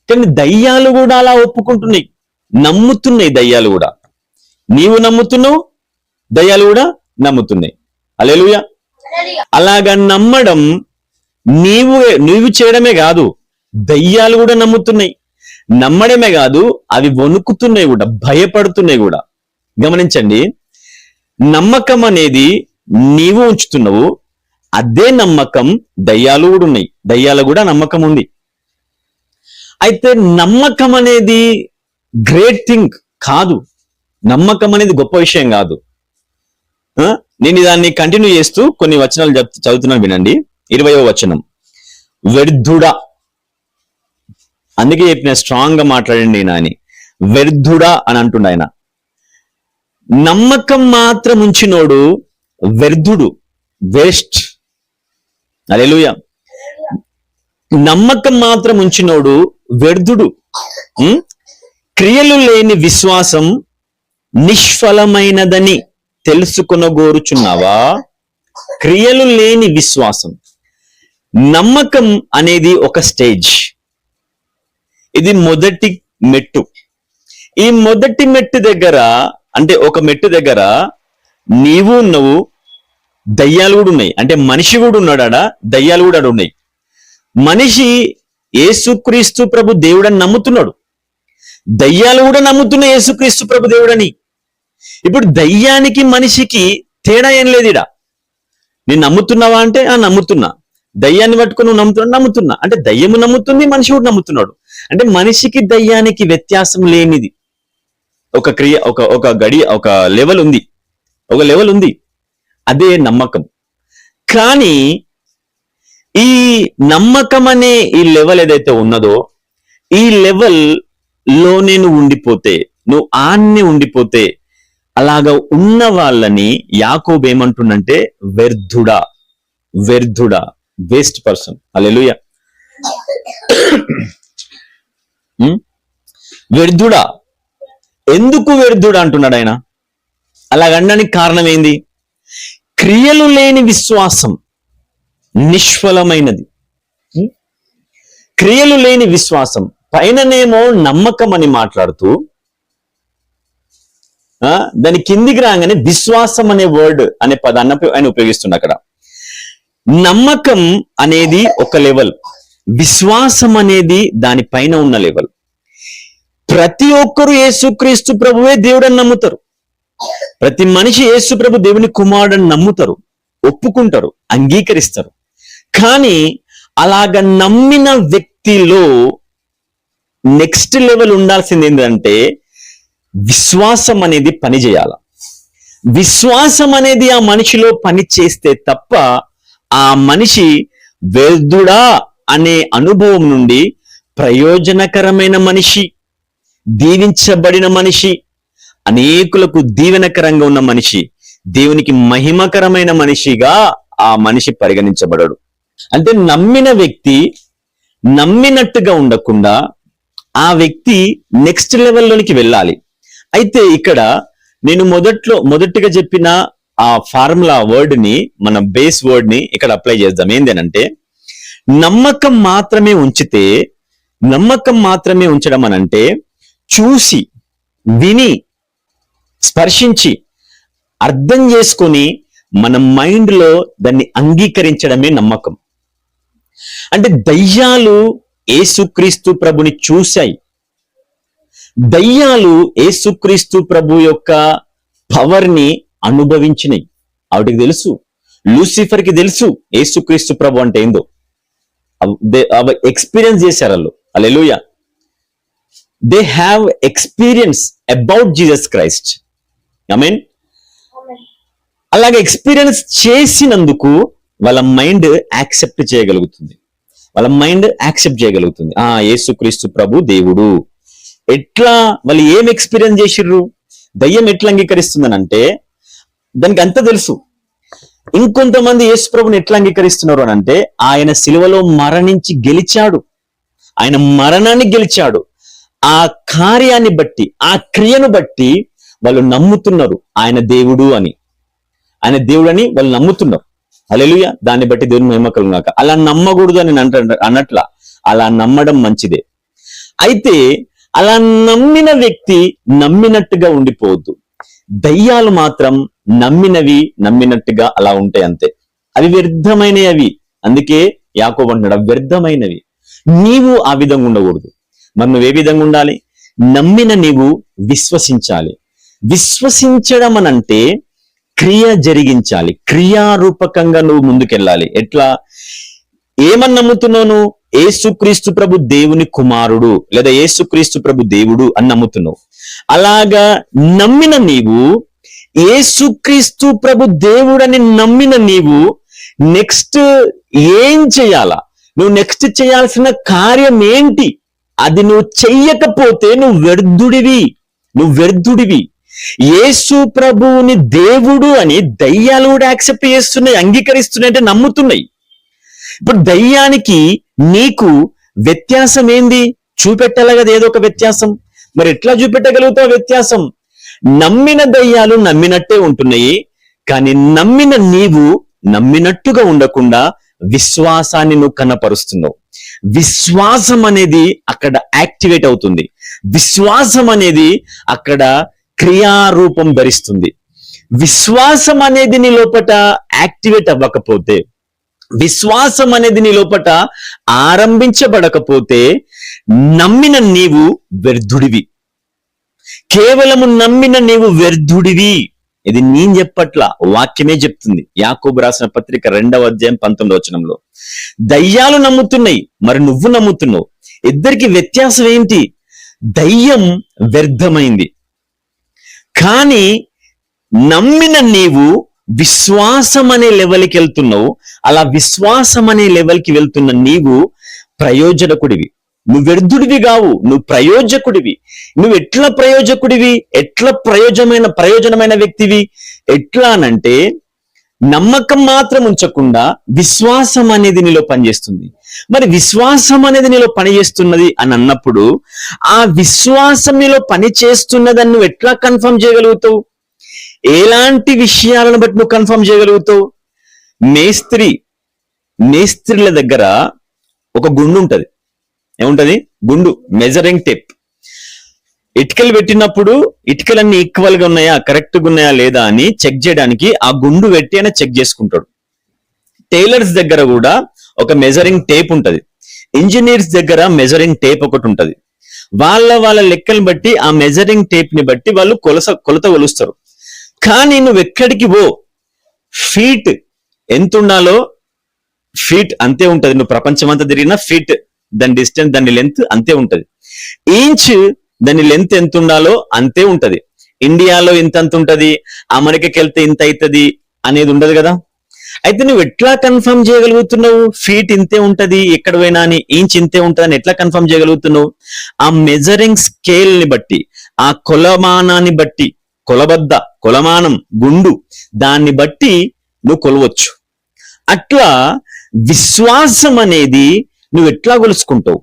కానీ దయ్యాలు కూడా అలా ఒప్పుకుంటున్నాయి, నమ్ముతున్నాయి. దయ్యాలు కూడా నీవు నమ్ముతున్నావు, దయ్యాలు కూడా నమ్ముతున్నాయి. హల్లెలూయా. అలాగా నమ్మడం నీవు చేయడమే కాదు, దయ్యాలు కూడా నమ్ముతున్నాయి. నమ్మడమే కాదు, అవి వణుకుతున్నాయి కూడా, భయపడుతున్నాయి కూడా. గమనించండి, నమ్మకం అనేది నీవు ఉంచుతున్నావు, అదే నమ్మకం దయ్యాలు కూడా ఉన్నాయి, దయ్యాలు కూడా నమ్మకం ఉంది. అయితే నమ్మకం అనేది గ్రేట్ థింగ్ కాదు, నమ్మకం అనేది గొప్ప విషయం కాదు. నేను దాన్ని కంటిన్యూ చేస్తూ కొన్ని వచనాలు చదువుతున్నాను, వినండి. 20వ వచనం, వ్యర్థుడా. అందుకే చెప్పిన స్ట్రాంగ్ గా మాట్లాడండి నాని, వ్యర్థుడా అని అంటుండ ఆయన. నమ్మకం మాత్రం ఉంచినోడు వ్యర్థుడు, వేస్ట్. హల్లెలూయా. నమ్మకం మాత్రం ఉంచినోడు వ్యర్థుడు. క్రియలు లేని విశ్వాసం నిష్ఫలమైనదని తెలుసుకొనగోరుచున్నావా? క్రియలు లేని విశ్వాసం. నమ్మకం అనేది ఒక స్టేజ్, ఇది మొదటి మెట్టు. ఈ మొదటి మెట్టు దగ్గర, అంటే ఒక మెట్టు దగ్గర నీవు ఉన్నావు, దయ్యాలు కూడా ఉన్నాయి. అంటే మనిషి కూడా ఉన్నాడా, దయ్యాలు కూడా ఉన్నాయి. మనిషి యేసుక్రీస్తు ప్రభు దేవుడని నమ్ముతున్నాడు, దయ్యాలు కూడా నమ్ముతున్నాయి యేసుక్రీస్తు ప్రభు దేవుడని. ఇప్పుడు దయ్యానికి మనిషికి తేడా ఏం లేదు ఇడా. నేను నమ్ముతున్నావా అంటే నమ్ముతున్నా, దయ్యాన్ని పట్టుకుని నువ్వు నమ్ముతున్నా అంటే దయ్యము నమ్ముతుంది, మనిషి కూడా నమ్ముతున్నాడు. అంటే మనిషికి దయ్యానికి వ్యత్యాసం లేనిది. ఒక క్రియ, ఒక లెవెల్ ఉంది, అదే నమ్మకం. కానీ ఈ నమ్మకం అనే ఈ లెవెల్ ఏదైతే ఉన్నదో, ఈ లెవెల్ లోనే నువ్వు ఆన్నే ఉండిపోతే, అలాగా ఉన్న వాళ్ళని యాకోబు ఏమంటుండంటే వ్యర్థుడా, వేస్ట్ పర్సన్. హల్లెలూయా. వ్యర్థుడా. ఎందుకు వ్యర్థుడా అంటున్నాడు ఆయన? అలాగనడానికి కారణం ఏంది? క్రియలు లేని విశ్వాసం నిష్ఫలమైనది. క్రియలు లేని విశ్వాసం. పైననేమో నమ్మకం అని మాట్లాడుతూ దాని కిందికి రాగానే విశ్వాసం అనే వర్డ్ అనే పదాన్ని ఆయన ఉపయోగిస్తుంది. అక్కడ నమ్మకం అనేది ఒక లెవెల్, విశ్వాసం అనేది దానిపైన ఉన్న లెవెల్. ప్రతి ఒక్కరు యేసుక్రీస్తు ప్రభువే దేవుడని నమ్ముతారు. ప్రతి మనిషి యేసు ప్రభు దేవుని కుమారుడని నమ్ముతారు, ఒప్పుకుంటారు, అంగీకరిస్తారు. కానీ అలాగ నమ్మిన వ్యక్తిలో నెక్స్ట్ లెవెల్ ఉండాల్సింది ఏంటంటే విశ్వాసం అనేది పని చేయాల. విశ్వాసం అనేది ఆ మనిషిలో పని చేస్తే తప్ప ఆ మనిషి వ్యర్థుడా అనే అనుభవం నుండి ప్రయోజనకరమైన మనిషి, దీవించబడిన మనిషి, అనేకులకు దీవెనకరంగా ఉన్న మనిషి, దేవునికి మహిమకరమైన మనిషిగా ఆ మనిషి పరిగణించబడడు. అంటే నమ్మిన వ్యక్తి నమ్మినట్టుగా ఉండకుండా ఆ వ్యక్తి నెక్స్ట్ లెవెల్లోనికి వెళ్ళాలి. అయితే ఇక్కడ నేను మొదటిగా చెప్పిన ఆ ఫార్ములా వర్డ్ ని, మన బేస్ వర్డ్ ని ఇక్కడ అప్లై చేద్దాం. ఏంటంటే నమ్మకం మాత్రమే ఉంచడం అనంటే చూసి, విని, స్పర్శించి, అర్థం చేసుకొని మన మైండ్ లో దాన్ని అంగీకరించడమే నమ్మకం. అంటే దయ్యాలు యేసుక్రీస్తు ప్రభుని చూశాయి. దయ్యాలు యేసుక్రీస్తు ప్రభు యొక్క పవర్ ని అనుభవించినాయి. వాటికి తెలుసు, లూసిఫర్ కి తెలుసు యేసుక్రీస్తు ప్రభు అంటే ఏందో. ఎక్స్పీరియన్స్ చేశారు వాళ్ళు. Hallelujah. They have experience about Jesus Christ. Amen. అలాగే ఎక్స్పీరియన్స్ చేసినందుకు వాళ్ళ మైండ్ యాక్సెప్ట్ చేయగలుగుతుంది. యేసుక్రీస్తు ప్రభు దేవుడు. ఎట్లా వాళ్ళు ఏం ఎక్స్పీరియన్స్ చేసిర్రు? దయ్యం ఎట్లా అంగీకరిస్తుందని అంటే దానికి అంత తెలుసు. ఇంకొంతమంది యేసు ప్రభుని ఎట్లా అంగీకరిస్తున్నారు అని అంటే ఆయన సిలువలో మరణించి గెలిచాడు, ఆయన మరణాన్ని గెలిచాడు. ఆ కార్యాన్ని బట్టి, ఆ క్రియను బట్టి వాళ్ళు నమ్ముతున్నారు ఆయన దేవుడు అని వాళ్ళు నమ్ముతున్నారు. హల్లెలూయా. దాన్ని బట్టి దేవుని మహిమ కలుగును గాక. అలా నమ్మకూడదు అని అన్నట్లా, అలా నమ్మడం మంచిదే. అయితే అలా నమ్మిన వ్యక్తి నమ్మినట్టుగా ఉండిపోవద్దు. దయ్యాలు మాత్రం నమ్మినట్టుగా అలా ఉంటాయి, అంతే. అవి వ్యర్థమైనవి. అందుకే యాకోబు అంటున్నాడు వ్యర్థమైనవి. నీవు ఆ విధంగా ఉండకూడదు. మరి నువ్వు ఏ విధంగా ఉండాలి? నమ్మిన నీవు విశ్వసించాలి. విశ్వసించడం అనంటే క్రియ జరిగించాలి, క్రియారూపకంగా నువ్వు ముందుకెళ్ళాలి. ఎట్లా? ఏమని నమ్ముతున్నావు? యేసుక్రీస్తు ప్రభు దేవుని కుమారుడు లేదా యేసుక్రీస్తు ప్రభు దేవుడు అని నమ్ముతున్నావు. అలాగా నమ్మిన నీవు, యేసుక్రీస్తు ప్రభు దేవుడని నమ్మిన నీవు నెక్స్ట్ ఏం చేయాలా? నువ్వు నెక్స్ట్ చేయాల్సిన కార్యం ఏంటి? అది నువ్వు చెయ్యకపోతే నువ్వు వ్యర్థుడివి. యేసు ప్రభువుని దేవుడు అని దయ్యాలు కూడా యాక్సెప్ట్ చేస్తున్నాయి, అంగీకరిస్తున్నాయి, అంటే నమ్ముతున్నాయి. ఇప్పుడు దయ్యానికి నీకు వ్యత్యాసం ఏంది? చూపెట్టాలి కదా ఏదో ఒక వ్యత్యాసం. మరి ఎట్లా చూపెట్టగలుగుతావు వ్యత్యాసం? నమ్మిన దయ్యాలు నమ్మినట్టే ఉంటున్నాయి, కానీ నమ్మిన నీవు నమ్మినట్టుగా ఉండకుండా విశ్వాసాన్ని నువ్వు కనపరుస్తున్నావు. విశ్వాసం అనేది అక్కడ యాక్టివేట్ అవుతుంది. విశ్వాసం అనేది అక్కడ క్రియారూపం ధరిస్తుంది. విశ్వాసం అనేది నీ లోపట యాక్టివేట్ అవ్వకపోతే, విశ్వాసం అనేది నీ లోపట ఆరంభించబడకపోతే నమ్మిన నీవు వ్యర్థుడివి. కేవలము నమ్మిన నీవు వ్యర్థుడివి. ఇది నేను చెప్పట్లా, వాక్యమే చెప్తుంది. యాకోబు రాసిన పత్రిక 2వ అధ్యాయం 19వ వచనంలో దయ్యాలు నమ్ముతున్నాయి, మరి నువ్వు నమ్ముతున్నావు. ఇద్దరికి వ్యత్యాసం ఏంటి? దయ్యం వ్యర్థమైంది, కానీ నమ్మిన నీవు విశ్వాసం అనే లెవెల్కి వెళ్తున్నావు. అలా విశ్వాసం అనే లెవెల్కి వెళ్తున్న నీవు ప్రయోజకుడివి. నువ్వు వ్యర్థుడివి కావు, నువ్వు ప్రయోజకుడివి. నువ్వు ఎట్లా ప్రయోజకుడివి, ఎట్లా ప్రయోజనమైన వ్యక్తివి? ఎట్లా అనంటే నమ్మకం మాత్రం ఉంచకుండా విశ్వాసం అనేది నీలో పనిచేస్తుంది. మరి విశ్వాసం అనేది నీలో పనిచేస్తున్నది అని అన్నప్పుడు ఆ విశ్వాసం నీలో పని చేస్తున్నదని నువ్వు ఎట్లా కన్ఫర్మ్ చేయగలుగుతావు? ఎలాంటి విషయాలను బట్టి నువ్వు కన్ఫర్మ్ చేయగలుగుతావు? మేస్త్రీల దగ్గర ఒక గుండు ఉంటది. ఏముంటది? గుండు, మెజరింగ్ టేప్. ఇటుకలు పెట్టినప్పుడు ఇటుకలన్నీ ఈక్వల్ గా ఉన్నాయా, కరెక్ట్ గా ఉన్నాయా లేదా అని చెక్ చేయడానికి ఆ గుండు పెట్టి అయినా చెక్ చేసుకుంటాడు. టైలర్స్ దగ్గర కూడా ఒక మెజరింగ్ టేప్ ఉంటది. ఇంజనీర్స్ దగ్గర మెజరింగ్ టేప్ ఒకటి ఉంటది. వాళ్ళ లెక్కలు బట్టి ఆ మెజరింగ్ టేప్ ని బట్టి వాళ్ళు కొలత కొలుస్తారు. కానీ నువ్వు ఎక్కడికి పో, ఫీట్ ఎంత ఉండాలో ఫీట్ అంతే ఉంటది. నువ్వు ప్రపంచం అంతా తిరిగినా ఫీట్, దాని డిస్టెన్స్, దాని లెంత్ అంతే ఉంటది. ఇంచ్ దాని లెంత్ ఎంత ఉండాలో అంతే ఉంటది. ఇండియాలో ఇంత ఉంటది, అమెరికాకి వెళ్తే ఇంత అవుతుంది అనేది ఉండదు కదా. అయితే నువ్వు ఎట్లా కన్ఫర్మ్ చేయగలుగుతున్నావు? ఫీట్ ఇంతే ఉంటది ఎక్కడ పోయినా అని, ఇంచ్ ఇంతే ఉంటది అని ఎట్లా కన్ఫర్మ్ చేయగలుగుతున్నావు? ఆ మెజరింగ్ స్కేల్ ని బట్టి, ఆ కొలమానాన్ని బట్టి, కొలమానం, గుండు, దాన్ని బట్టి నువ్వు కొలవచ్చు. అట్లా విశ్వాసం అనేది నువ్వు ఎట్లా కొలుసుకుంటావు?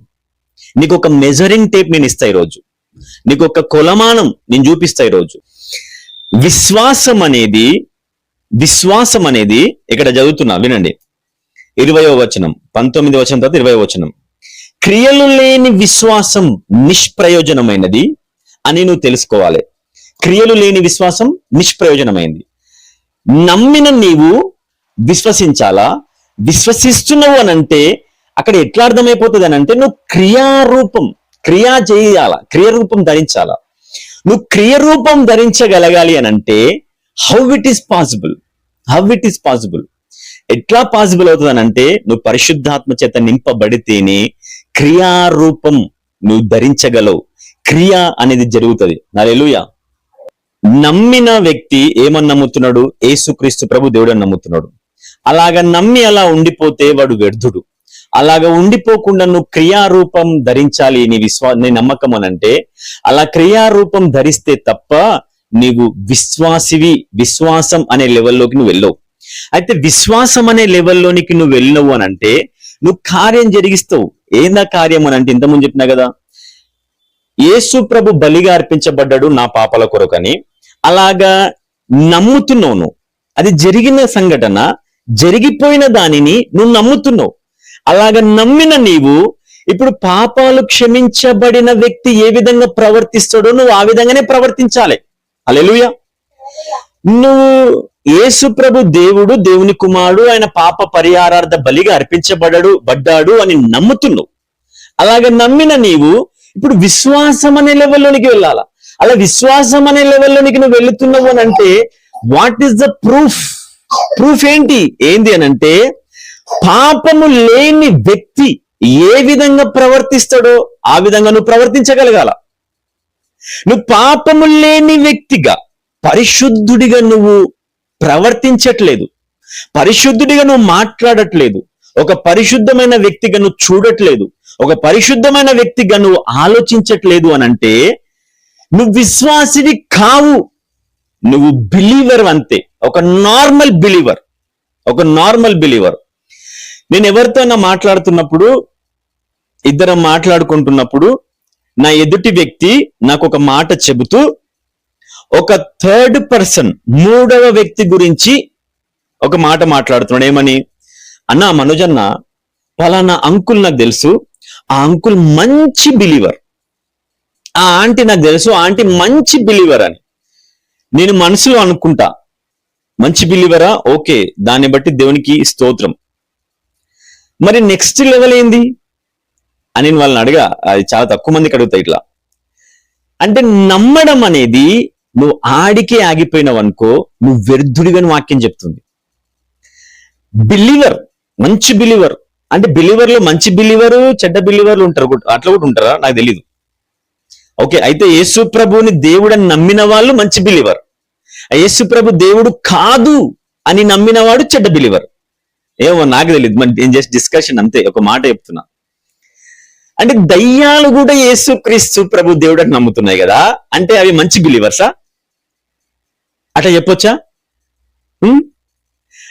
నీకు ఒక మెజరింగ్ టేప్ నేను ఇస్తా ఈరోజు, నీకు ఒక కొలమానం నేను చూపిస్తా ఈరోజు. విశ్వాసం అనేది ఇక్కడ చదువుతున్నా, వినండి. 20వ వచనం, 19వ వచనం తర్వాత 20వ వచనం. క్రియలు లేని విశ్వాసం నిష్ప్రయోజనమైనది అని నువ్వు తెలుసుకోవాలి. క్రియలు లేని విశ్వాసం నిష్ప్రయోజనమైంది. నమ్మిన నీవు విశ్వసించాలా? విశ్వసిస్తున్నావు అనంటే అక్కడ ఎట్లా అర్థమైపోతుంది అనంటే నువ్వు క్రియారూపం ధరించాలా. నువ్వు క్రియరూపం ధరించగలగాలి అనంటే హౌ ఇట్ ఈస్ పాసిబుల్? ఎట్లా పాసిబుల్ అవుతుంది అనంటే నువ్వు పరిశుద్ధాత్మ చేత నింపబడితేనే క్రియారూపం నువ్వు ధరించగలవు. క్రియ అనేది జరుగుతుంది. హల్లెలూయా. నమ్మిన వ్యక్తి ఏమని నమ్ముతున్నాడు? యేసుక్రీస్తు ప్రభు దేవుడు అని నమ్ముతున్నాడు. అలాగా నమ్మి అలా ఉండిపోతే వాడు వ్యర్థుడు. అలాగా ఉండిపోకుండా నువ్వు క్రియారూపం ధరించాలి నీ నమ్మకం అనంటే, అలా క్రియారూపం ధరిస్తే తప్ప నీవు విశ్వాసం అనే లెవెల్లోకి నువ్వు వెళ్ళవు. అయితే విశ్వాసం అనే లెవెల్లోనికి నువ్వు వెళ్ళినవు అనంటే నువ్వు కార్యం జరిగిస్తావు. ఏందా కార్యం అనంటే ఇంతకుముందు చెప్పినా కదా, యేసు ప్రభు బలిగా అర్పించబడ్డాడు నా పాపాల కొరకని. అలాగా నమ్ముతున్నావు నువ్వు. అది జరిగిన సంఘటన, జరిగిపోయిన దానిని నువ్వు నమ్ముతున్నావు. అలాగా నమ్మిన నీవు ఇప్పుడు పాపాలు క్షమించబడిన వ్యక్తి ఏ విధంగా ప్రవర్తిస్తాడో నువ్వు ఆ విధంగానే ప్రవర్తించాలి. హల్లెలూయా. నువ్వు యేసు ప్రభు దేవుడు, దేవుని కుమారుడు, ఆయన పాప పరిహారార్థ బలిగా అర్పించబడ్డాడు అని నమ్ముతున్నావు. అలాగే నమ్మిన నీవు ఇప్పుడు విశ్వాసం అనే లెవెల్లోనికి వెళ్ళాలా. అలా విశ్వాసం అనే లెవెల్లోనికి నువ్వు వెళుతున్నావు అని అంటే వాట్ ఈస్ ద ప్రూఫ్ ఏంటి అనంటే పాపము లేని వ్యక్తి ఏ విధంగా ప్రవర్తిస్తాడో ఆ విధంగా నువ్వు ప్రవర్తించగలగాల. నువ్వు పాపము లేని వ్యక్తిగా, పరిశుద్ధుడిగా నువ్వు ప్రవర్తించట్లేదు, పరిశుద్ధుడిగా నువ్వు మాట్లాడట్లేదు, ఒక పరిశుద్ధమైన వ్యక్తిగా నువ్వు చూడట్లేదు, ఒక పరిశుద్ధమైన వ్యక్తిగా నువ్వు ఆలోచించట్లేదు అనంటే నువ్వు విశ్వాసివి కావు. నువ్వు బిలీవర్ అంతే, ఒక నార్మల్ బిలీవర్. నేను ఎవరితోనా మాట్లాడుతున్నప్పుడు, ఇద్దరం మాట్లాడుకుంటున్నప్పుడు నా ఎదుటి వ్యక్తి నాకు ఒక మాట చెబుతూ ఒక థర్డ్ పర్సన్, మూడవ వ్యక్తి గురించి ఒక మాట మాట్లాడుతున్నాడు. ఏమని? అన్నా మనోజన్న, పలానా అంకుల్ నాకు తెలుసు, ఆ అంకుల్ మంచి బిలీవర్. ఆ ఆంటీ నాకు తెలుసు, ఆంటీ మంచి బిలీవర్ అని నేను మనసులో అనుకుంటా. మంచి బిలీవరా? ఓకే, దాన్ని బట్టి దేవునికి స్తోత్రం. మరి నెక్స్ట్ లెవెల్ ఏంది అని నేను వాళ్ళని అడగా. అది చాలా తక్కువ మందికి అడుగుతా. ఇట్లా అంటే నమ్మడం అనేది నువ్వు ఆడికే ఆగిపోయినావు అనుకో, నువ్వు వ్యర్థుడిగా వాక్యం చెప్తుంది. బిలీవర్, మంచి బిలీవర్ అంటే బిలీవర్లు మంచి బిలీవరు, చెడ్డ బిలీవర్లు ఉంటారు. అట్లా కూడా ఉంటారా? నాకు తెలీదు. ఓకే, అయితే యేసు ప్రభుని దేవుడని నమ్మిన వాళ్ళు మంచి బిలీవర్, యేసు ప్రభు దేవుడు కాదు అని నమ్మిన వాడు చెడ్డ బిలీవర్. ఏమో నాకు తెలియదు, నేను జస్ట్ డిస్కషన్ అంతే, ఒక మాట చెప్తున్నా. అంటే దయ్యాలు కూడా యేసు క్రీస్తు ప్రభు దేవుడు అని నమ్ముతున్నాయి కదా, అంటే అవి మంచి బిలీవర్సా? అట్లా చెప్పొచ్చా?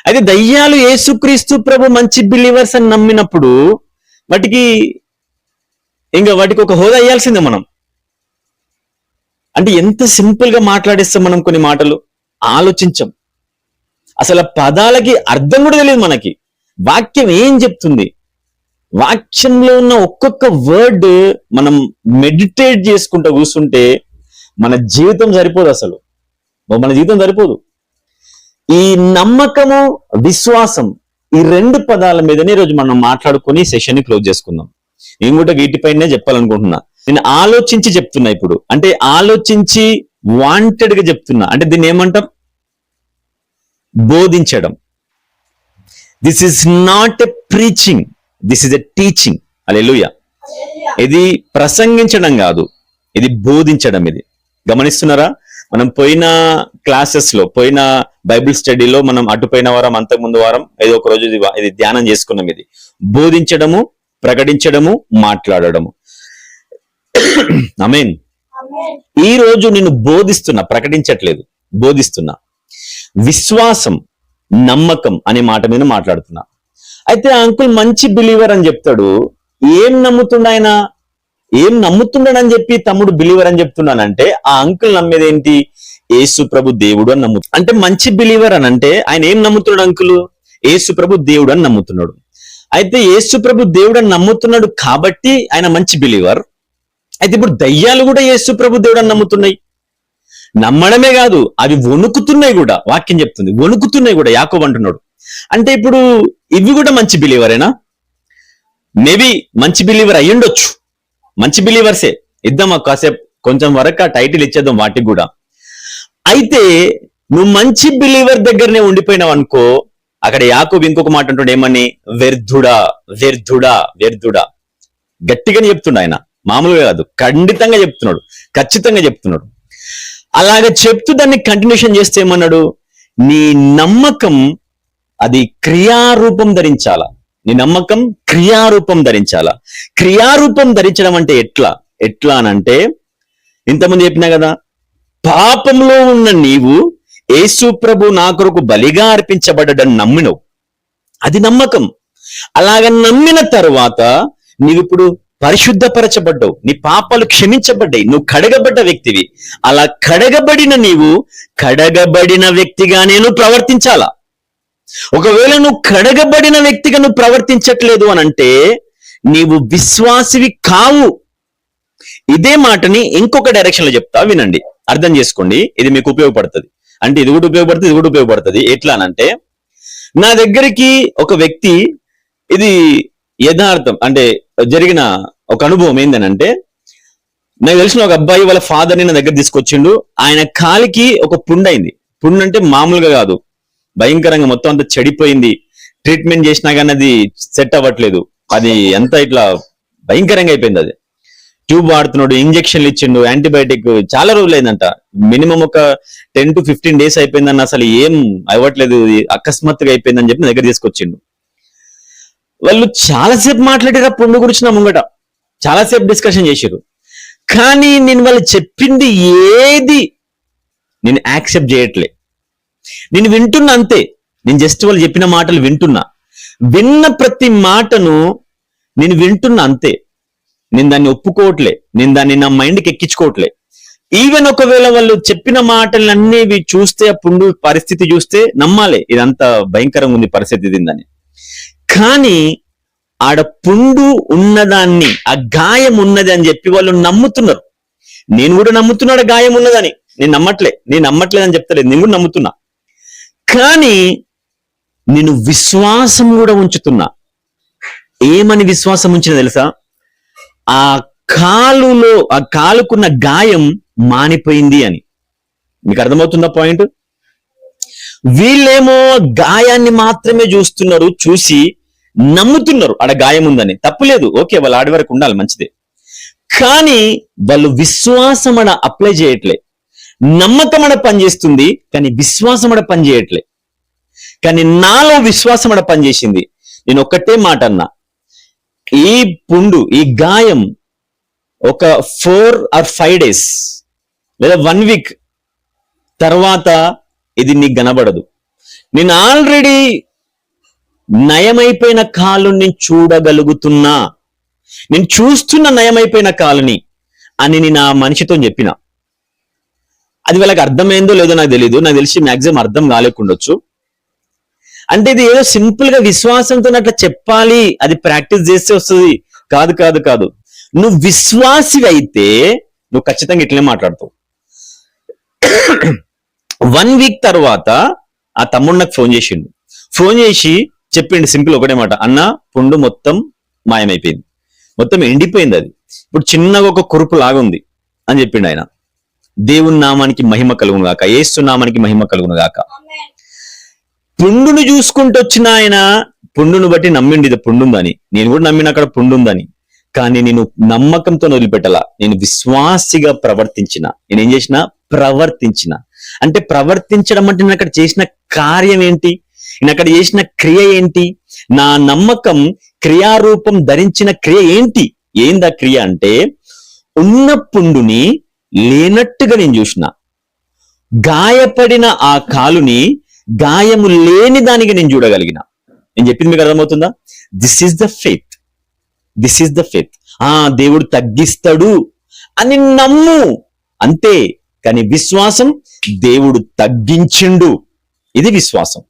అయితే దయ్యాలు యేసుక్రీస్తు ప్రభు మంచి బిలీవర్స్ అని నమ్మినప్పుడు వాటికి ఒక హోదా అయ్యాల్సిందే మనం. అంటే ఎంత సింపుల్ గా మాట్లాడేస్తాం మనం, కొన్ని మాటలు ఆలోచించం, అసలు పదాలకి అర్థం కూడా తెలియదు మనకి. వాక్యం ఏం చెప్తుంది, వాక్యంలో ఉన్న ఒక్కొక్క వర్డ్ మనం మెడిటేట్ చేసుకుంటూ కూర్చుంటే మన జీవితం సరిపోదు, అసలు మన జీవితం సరిపోదు. ఈ నమ్మకము, విశ్వాసం, ఈ రెండు పదాల మీదనే ఈరోజు మనం మాట్లాడుకుని సెషన్ ని క్లోజ్ చేసుకుందాం. నేను కూడా వీటిపైనే చెప్పాలనుకుంటున్నా. నేను ఆలోచించి చెప్తున్నా ఇప్పుడు, అంటే ఆలోచించి వాంటెడ్ గా చెప్తున్నా. అంటే దీన్ని ఏమంటారు? బోధించడం. This is not a preaching, this is a teaching. Hallelujah. ఇది ప్రసంగించడం కాదు, ఇది బోధించడం. ఇది గమనిస్తున్నారా? మనం పోయిన క్లాసెస్ లో, పోయిన బైబిల్ స్టడీలో మనం అటుపోయిన వారం, అంతకు ముందు వారం ఏదో ఒక రోజు ఇది ధ్యానం చేసుకున్నాం. ఇది బోధించడము, ప్రకటించడము, మాట్లాడడము. ఆమేన్. ఈ రోజు నేను బోధిస్తున్నా, ప్రకటించట్లేదు, బోధిస్తున్నా. విశ్వాసం, నమ్మకం అనే మాట మీద మాట్లాడుతున్నా. అయితే ఆ అంకుల్ మంచి బిలీవర్ అని చెప్తాడు. ఏం నమ్ముతుండ ఆయన? ఏం నమ్ముతున్నాడని చెప్పి తమ్ముడు బిలీవర్ అని చెప్తున్నానంటే, ఆ అంకుల్ నమ్మేది ఏంటి? యేసు ప్రభు దేవుడు అని నమ్ముతున్నాడు. అంటే మంచి బిలీవర్ అని అంటే ఆయన ఏం నమ్ముతున్నాడు? అంకుల్ యేసు ప్రభు దేవుడు అని నమ్ముతున్నాడు. అయితే యేసు ప్రభు దేవుడు అని నమ్ముతున్నాడు కాబట్టి ఆయన మంచి బిలీవర్. అయితే ఇప్పుడు దయ్యాలు కూడా యేసు ప్రభు దేవుడు అని నమ్ముతున్నాయి. నమ్మడమే కాదు, అవి వణుకుతున్నాయి కూడా. వాక్యం చెప్తుంది వణుకుతున్నాయి కూడా, యాకోబు అంటున్నాడు. అంటే ఇప్పుడు ఇవి కూడా మంచి బిలీవరేనా? మేబీ మంచి బిలీవర్ అయ్యుండొచ్చు, మంచి బిలీవర్సే. ఇద్దాం కాసేపు, కొంచెం వరకు ఆ టైటిల్ ఇచ్చేద్దాం వాటికి కూడా. అయితే నువ్వు మంచి బిలీవర్ దగ్గరనే ఉండిపోయినావు అనుకో, అక్కడ యాకోబు ఇంకొక మాట అంటుండే, ఏమని? వ్యర్థుడా, వ్యర్థుడా, వ్యర్థుడా. గట్టిగానే చెప్తుండ ఆయన, మామూలుగా కాదు, ఖండితంగా చెప్తున్నాడు, ఖచ్చితంగా చెప్తున్నాడు. అలాగే చెప్తూ దాన్ని కంటిన్యూషన్ చేస్తే ఏమన్నాడు? నీ నమ్మకం అది క్రియారూపం ధరించాలా. నీ నమ్మకం క్రియారూపం ధరించాలా. క్రియారూపం ధరించడం అంటే ఎట్లా అనంటే, ఇంతకుముందు చెప్పినా కదా, పాపంలో ఉన్న నీవు యేసు ప్రభు నా కొరకు బలిగా అర్పించబడ్డని నమ్మినవు, అది నమ్మకం. అలాగ నమ్మిన తరువాత నీవిప్పుడు పరిశుద్ధపరచబడ్డావు, నీ పాపాలు క్షమించబడ్డాయి, నువ్వు కడగబడ్డ వ్యక్తివి. అలా కడగబడిన నీవు కడగబడిన వ్యక్తిగా నేను ప్రవర్తించాలా. ఒకవేళ నువ్వు కడగబడిన వ్యక్తిగా నువ్వు ప్రవర్తించట్లేదు అనంటే నీవు విశ్వాసివి కావు. ఇదే మాటని ఇంకొక డైరెక్షన్ లో చెప్తా, వినండి, అర్థం చేసుకోండి. ఇది మీకు ఉపయోగపడుతుంది. అంటే ఇది కూడా ఉపయోగపడుతుంది, ఇది కూడా ఉపయోగపడుతుంది. ఎట్లా అనంటే, నా దగ్గరికి ఒక వ్యక్తి, ఇది యథార్థం అంటే జరిగిన ఒక అనుభవం ఏందనంటే, నాకు తెలిసిన ఒక అబ్బాయి వాళ్ళ ఫాదర్ని నా దగ్గర తీసుకొచ్చిండు. ఆయన కాలికి ఒక పుండు అయింది. పుండు అంటే మామూలుగా కాదు, భయంకరంగా, మొత్తం అంతా చెడిపోయింది. ట్రీట్మెంట్ చేసినా కానీ అది సెట్ అవ్వట్లేదు, అది అంతా ఇట్లా భయంకరంగా అయిపోయింది. అది ట్యూబ్ వాడుతున్నాడు, ఇంజక్షన్లు ఇచ్చిండు, యాంటీబయాటిక్, చాలా రోజులు అయిందంట. మినిమం ఒక 10 to 15 days అయిపోయిందన్న, అసలు ఏం అవ్వట్లేదు, అకస్మాత్తుగా అయిపోయిందని చెప్పి నా దగ్గర తీసుకొచ్చిండు. వాళ్ళు చాలాసేపు మాట్లాడారు పుండు గురించి నా ముంగట, చాలాసేపు డిస్కషన్ చేశారు. కానీ నేను వాళ్ళు చెప్పింది ఏది నేను యాక్సెప్ట్ చేయట్లే. నేను వింటున్నా అంతే, నేను జస్ట్ వాళ్ళు చెప్పిన మాటలు వింటున్నా. విన్న ప్రతి మాటను నేను వింటున్నా అంతే, నేను దాన్ని ఒప్పుకోవట్లే, నేను దాన్ని నా మైండ్కి ఎక్కించుకోవట్లే. ఈవెన్ ఒకవేళ వాళ్ళు చెప్పిన మాటలన్నీ చూస్తే, ఆ పుండు పరిస్థితి చూస్తే నమ్మాలి, ఇదంతా భయంకరంగా ఉంది పరిస్థితి దీన్ని. కానీ ఆడ పుండు ఉన్నదాన్ని, ఆ గాయం ఉన్నది అని చెప్పి వాళ్ళు నమ్ముతున్నారు. నేను కూడా నమ్ముతున్నాడు గాయం ఉన్నదని. నేను నమ్మట్లేదని చెప్తలేదు, నేను కూడా నమ్ముతున్నా. కానీ నేను విశ్వాసం కూడా ఉంచుతున్నా. ఏమని విశ్వాసం ఉంచిన తెలుసా? ఆ కాలుకున్న గాయం మానిపోయింది అని. మీకు అర్థమవుతుందా పాయింట్? వీళ్ళేమో గాయాన్ని మాత్రమే చూస్తున్నారు, చూసి నమ్ముతున్నారు ఆడ గాయం ఉందని. తప్పులేదు, ఓకే, వాళ్ళ ఆడి వరకు ఉండాలి, మంచిదే. కానీ వాళ్ళు విశ్వాసం అడ అప్లై చేయట్లే. నమ్మకం అడ పనిచేస్తుంది కానీ విశ్వాసం అడ పని చేయట్లే. కానీ నాలో విశ్వాసం అడ పనిచేసింది. నేను ఒక్కటే మాట అన్నా, ఈ పుండు, ఈ గాయం ఒక 4 or 5 days లేదా 1 week తర్వాత ఇది నీకు కనబడదు. నేను ఆల్రెడీ నయమైపోయిన కాలుని చూడగలుగుతున్నా, నేను చూస్తున్న నయమైపోయిన కాలుని అని నేను ఆ మనిషితో చెప్పిన. అది వాళ్ళకి అర్థమైందో లేదో నాకు తెలియదు, నాకు తెలిసి మ్యాక్సిమం అర్థం కాలేకుండొచ్చు. అంటే ఇది ఏదో సింపుల్ గా విశ్వాసంతో అట్లా చెప్పాలి, అది ప్రాక్టీస్ చేస్తే వస్తుంది కాదు కాదు కాదు. నువ్వు విశ్వాసి అయితే నువ్వు ఖచ్చితంగా ఇట్లనే మాట్లాడతావు. 1 week తర్వాత ఆ తమ్ముడు నాకు ఫోన్ చేసి చెప్పిండు సింపుల్ ఒకటే మాట, అన్న పుండు మొత్తం మాయమైపోయింది, మొత్తం ఎండిపోయింది, అది ఇప్పుడు చిన్నగా ఒక కురుపు లాగుంది అని చెప్పిండు ఆయన. దేవుని నామానికి మహిమ కలుగును గాక, యేసు నామానికి మహిమ కలుగును గాక. పుండును చూసుకుంటూ వచ్చిన ఆయన పుండును బట్టి నమ్మిండి ఇది పుండుందని. నేను కూడా నమ్మిన అక్కడ పుండుందని. కానీ నేను నమ్మకంతో వదిలిపెట్టలా, నేను విశ్వాసిగా ప్రవర్తించిన. నేనేం చేసిన? ప్రవర్తించిన. అంటే ప్రవర్తించడం అంటే నేను అక్కడ చేసిన కార్యం ఏంటి, నేను అక్కడ చేసిన క్రియ ఏంటి, నా నమ్మకం క్రియారూపం ధరించిన క్రియ ఏంటి? ఏందా క్రియ అంటే, ఉన్న పుండుని లేనట్టుగా నేను చూసిన, గాయపడిన ఆ కాలుని గాయము లేని దానికి నేను చూడగలిగిన. నేను చెప్పింది మీకు అర్థమవుతుందా? This is the faith, this is the faith. దేవుడు తగ్గిస్తాడు అని నమ్ము అంతే. కానీ విశ్వాసం, దేవుడు తగ్గించిండు, ఇది విశ్వాసం.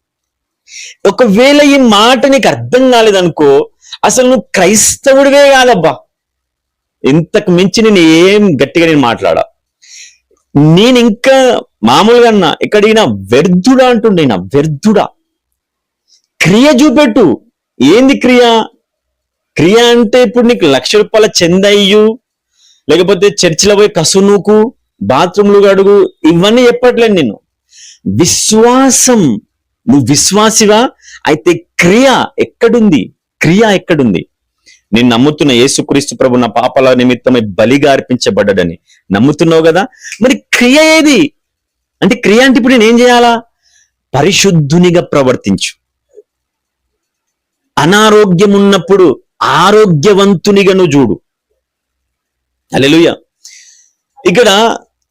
ఒకవేళ ఈ మాట నీకు అర్థం కాలేదనుకో, అసలు నువ్వు క్రైస్తవుడివే కాదబ్బా. ఇంతకు మించి నేను ఏం గట్టిగా నేను మాట్లాడా. నేను ఇంకా మామూలుగా అన్నా, ఇక్కడ వ్యర్థుడా అంటుండే, వ్యర్థుడా. క్రియ చూపెట్టు. ఏంది క్రియ? క్రియ అంటే ఇప్పుడు నీకు ₹1,00,000 చెందయ్యు, లేకపోతే చర్చిలో పోయి కసునూకు, బాత్రూమ్లు అడుగు, ఇవన్నీ చెప్పట్లేదు నేను. విశ్వాసం. నువ్వు విశ్వాసివా అయితే క్రియ ఎక్కడుంది? క్రియ ఎక్కడుంది? నేను నమ్ముతున్న యేసుక్రీస్తు ప్రభు నా పాపాల నిమిత్తమై బలిగా అర్పించబడ్డాడని నమ్ముతున్నావు కదా, మరి క్రియ ఏది? అంటే క్రియ అంటే ఇప్పుడు నేనేం చేయాలా? పరిశుద్ధునిగా ప్రవర్తించు. అనారోగ్యం ఉన్నప్పుడు ఆరోగ్యవంతునిగా నువ్వు చూడు. హల్లెలూయా. ఇక్కడ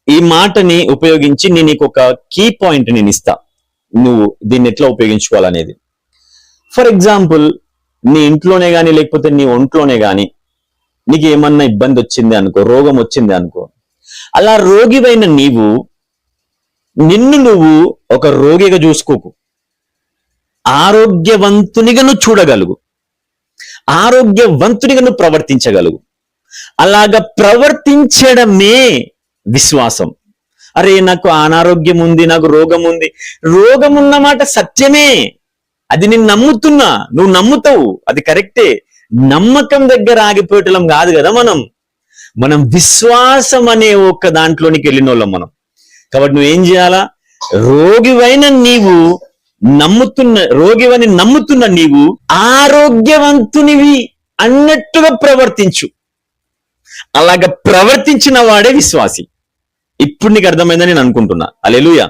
ఈ మాటని ఉపయోగించి నేను నీకు ఒక కీ పాయింట్ నేను ఇస్తా, నువ్వు దీన్ని ఎట్లా ఉపయోగించుకోవాలనేది. ఫర్ ఎగ్జాంపుల్, నీ ఇంట్లోనే కానీ లేకపోతే నీ ఒంట్లోనే కానీ నీకు ఏమన్నా ఇబ్బంది వచ్చింది అనుకో, రోగం వచ్చింది అనుకో, అలా రోగివైన నిన్ను నువ్వు ఒక రోగిగా చూసుకోకు, ఆరోగ్యవంతునిగా నువ్వు చూడగలుగు, ఆరోగ్యవంతునిగా నువ్వు ప్రవర్తించగలుగు. అలాగా ప్రవర్తించడమే విశ్వాసం. అరే నాకు అనారోగ్యం ఉంది, నాకు రోగం ఉంది. రోగం ఉన్నమాట సత్యమే, అది నేను నమ్ముతున్నా, నువ్వు నమ్ముతావు, అది కరెక్టే. నమ్మకం దగ్గర ఆగిపోయటం కాదు కదా మనం విశ్వాసం అనే ఒక దాంట్లోనికి వెళ్ళిన వాళ్ళం మనం. కాబట్టి నువ్వేం చేయాలా? రోగివని నమ్ముతున్న నీవు ఆరోగ్యవంతునివి అన్నట్టుగా ప్రవర్తించు. అలాగ ప్రవర్తించిన వాడే విశ్వాసి. ఇప్పుడు నీకు అర్థమైందని నేను అనుకుంటున్నా. హల్లెలూయా.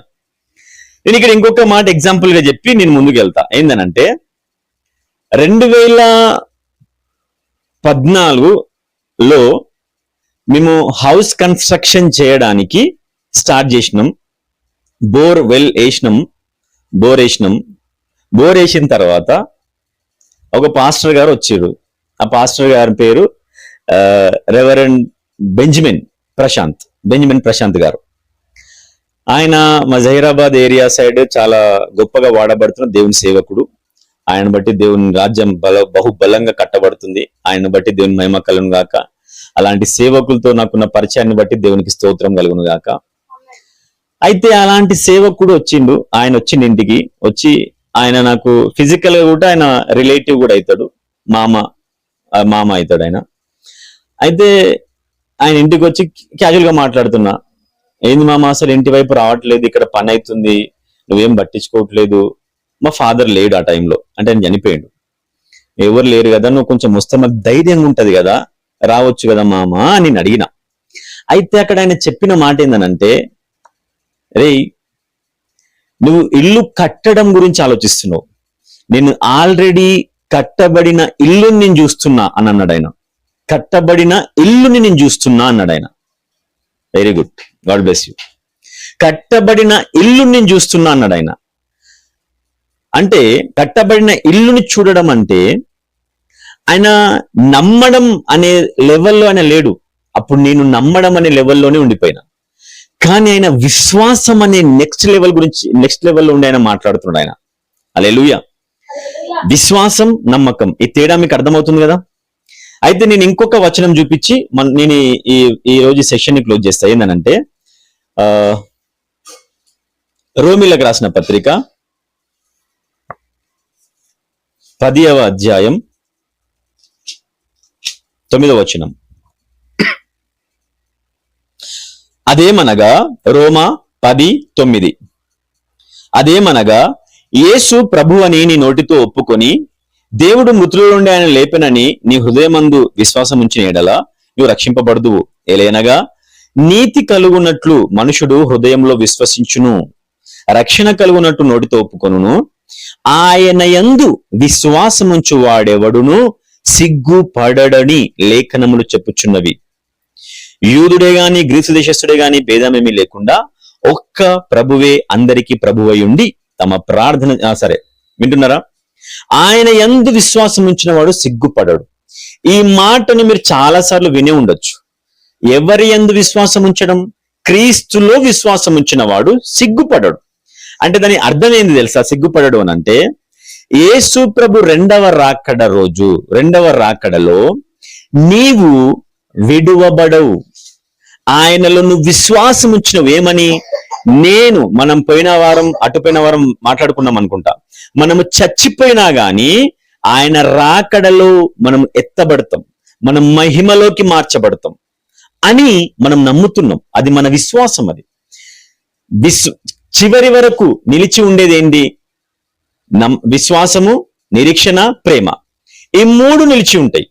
నేను ఇక్కడ ఇంకొక మాట ఎగ్జాంపుల్ గా చెప్పి నేను ముందుకు వెళ్తా. ఏందనంటే 2014లో మేము హౌస్ కన్స్ట్రక్షన్ చేయడానికి స్టార్ట్ చేసినాం. బోర్ వేసిన తర్వాత ఒక పాస్టర్ గారు వచ్చారు. ఆ పాస్టర్ గారి పేరు రెవరెండ్ బెంజమిన్ ప్రశాంత్ గారు. ఆయన మా జహీరాబాద్ ఏరియా సైడ్ చాలా గొప్పగా వాడబడుతున్న దేవుని సేవకుడు. ఆయన బట్టి దేవుని రాజ్యం బహుబలంగా కట్టబడుతుంది. ఆయన బట్టి దేవుని మహిమ కలుగును గాక. అలాంటి సేవకులతో నాకున్న పరిచయాన్ని బట్టి దేవునికి స్తోత్రం కలుగును గాక. అయితే అలాంటి సేవకుడు వచ్చిండు. ఆయన వచ్చిండు ఇంటికి వచ్చి, ఆయన నాకు ఫిజికల్ గా కూడా ఆయన రిలేటివ్ కూడా అవుతాడు, మామ అవుతాడు ఆయన. అయితే ఆయన ఇంటికి వచ్చి క్యాజువల్ గా మాట్లాడుతున్నా, ఏంది మామ అసలు ఇంటి వైపు రావట్లేదు, ఇక్కడ పని అవుతుంది, నువ్వేం పట్టించుకోవట్లేదు. మా ఫాదర్ లేడు ఆ టైంలో, అంటే ఆయన చనిపోయాడు. ఎవరు లేరు కదా, నువ్వు కొంచెం వస్తే మాకు ధైర్యంగా ఉంటది కదా, రావచ్చు కదా మామ అని నేను అడిగిన. అయితే అక్కడ ఆయన చెప్పిన మాట ఏందనంటే, రే నువ్వు ఇల్లు కట్టడం గురించి ఆలోచిస్తున్నావు, నేను ఆల్రెడీ కట్టబడిన ఇల్లుని నేను చూస్తున్నా అని అన్నాడు ఆయన. కట్టబడిన ఇల్లుని నేను చూస్తున్నా అన్నాడు ఆయన. Very good, God bless you. కట్టబడిన ఇల్లుని నేను చూస్తున్నా అన్నాడు ఆయన. అంటే కట్టబడిన ఇల్లుని చూడడం అంటే ఆయన నమ్మడం అనే లెవెల్లో ఆయన లేడు. అప్పుడు నేను నమ్మడం అనే లెవెల్లోనే ఉండిపోయినా. కానీ ఆయన విశ్వాసం అనే నెక్స్ట్ లెవెల్లో ఉండి ఆయన మాట్లాడుతున్నాడు ఆయన. హల్లెలూయా. విశ్వాసం, నమ్మకం, ఈ తేడా మీకు అర్థమవుతుంది కదా. అయితే నేను ఇంకొక వచనం చూపించి నేను ఈ రోజు సెషన్ ని క్లోజ్ చేస్తా. ఏంటంటే రోమిలకు రాసిన పత్రిక 10వ అధ్యాయం 9వ వచనం. అదేమనగా రోమా 10:9, అదేమనగా యేసు ప్రభు అని నీ నోటితో ఒప్పుకొని దేవుడు మృతుల నుండి ఆయన లేపెనని నీ హృదయమందు విశ్వాసం ఉంచిన ఎడల నువ్వు రక్షింపబడుదువు. ఏలైనగా నీతి కలుగునట్లు మనుషుడు హృదయంలో విశ్వసించును, రక్షణ కలుగునట్టు నోటితో ఒప్పుకొనును. ఆయన యందు విశ్వాసముంచు వాడెవడును సిగ్గుపడడని లేఖనములు చెప్పుచున్నవి. యూదుడే గాని గ్రీసు దేశస్థుడే గాని భేదమేమీ లేకుండా ఒక్క ప్రభువే అందరికీ ప్రభువై ఉండి తమ ప్రార్థన వింటున్నారా? ఆయన యందు విశ్వాసం ఉంచిన వాడు సిగ్గుపడడు. ఈ మాటను మీరు చాలా సార్లు వినే ఉండొచ్చు. ఎవరి యందు విశ్వాసం ఉంచడం? క్రీస్తులో విశ్వాసం ఉంచిన వాడు సిగ్గుపడడు. అంటే దాని అర్థం ఏంది తెలుసా? సిగ్గుపడడు అని అంటే యేసు ప్రభు రెండవ రాకడలో నీవు విడువబడవు. ఆయనలో నువ్వు విశ్వాసం ఉంచినవు. ఏమని? మనం పోయిన వారం మాట్లాడుకున్నాం అనుకుంటా. మనము చచ్చిపోయినా గాని ఆయన రాకడలో మనం ఎత్తబడతాం, మనం మహిమలోకి మార్చబడతాం అని మనం నమ్ముతున్నాం. అది మన విశ్వాసం. అది చివరి వరకు నిలిచి ఉండేది ఏంటి? విశ్వాసము, నిరీక్షణ, ప్రేమ. ఈ మూడు నిలిచి ఉంటాయి.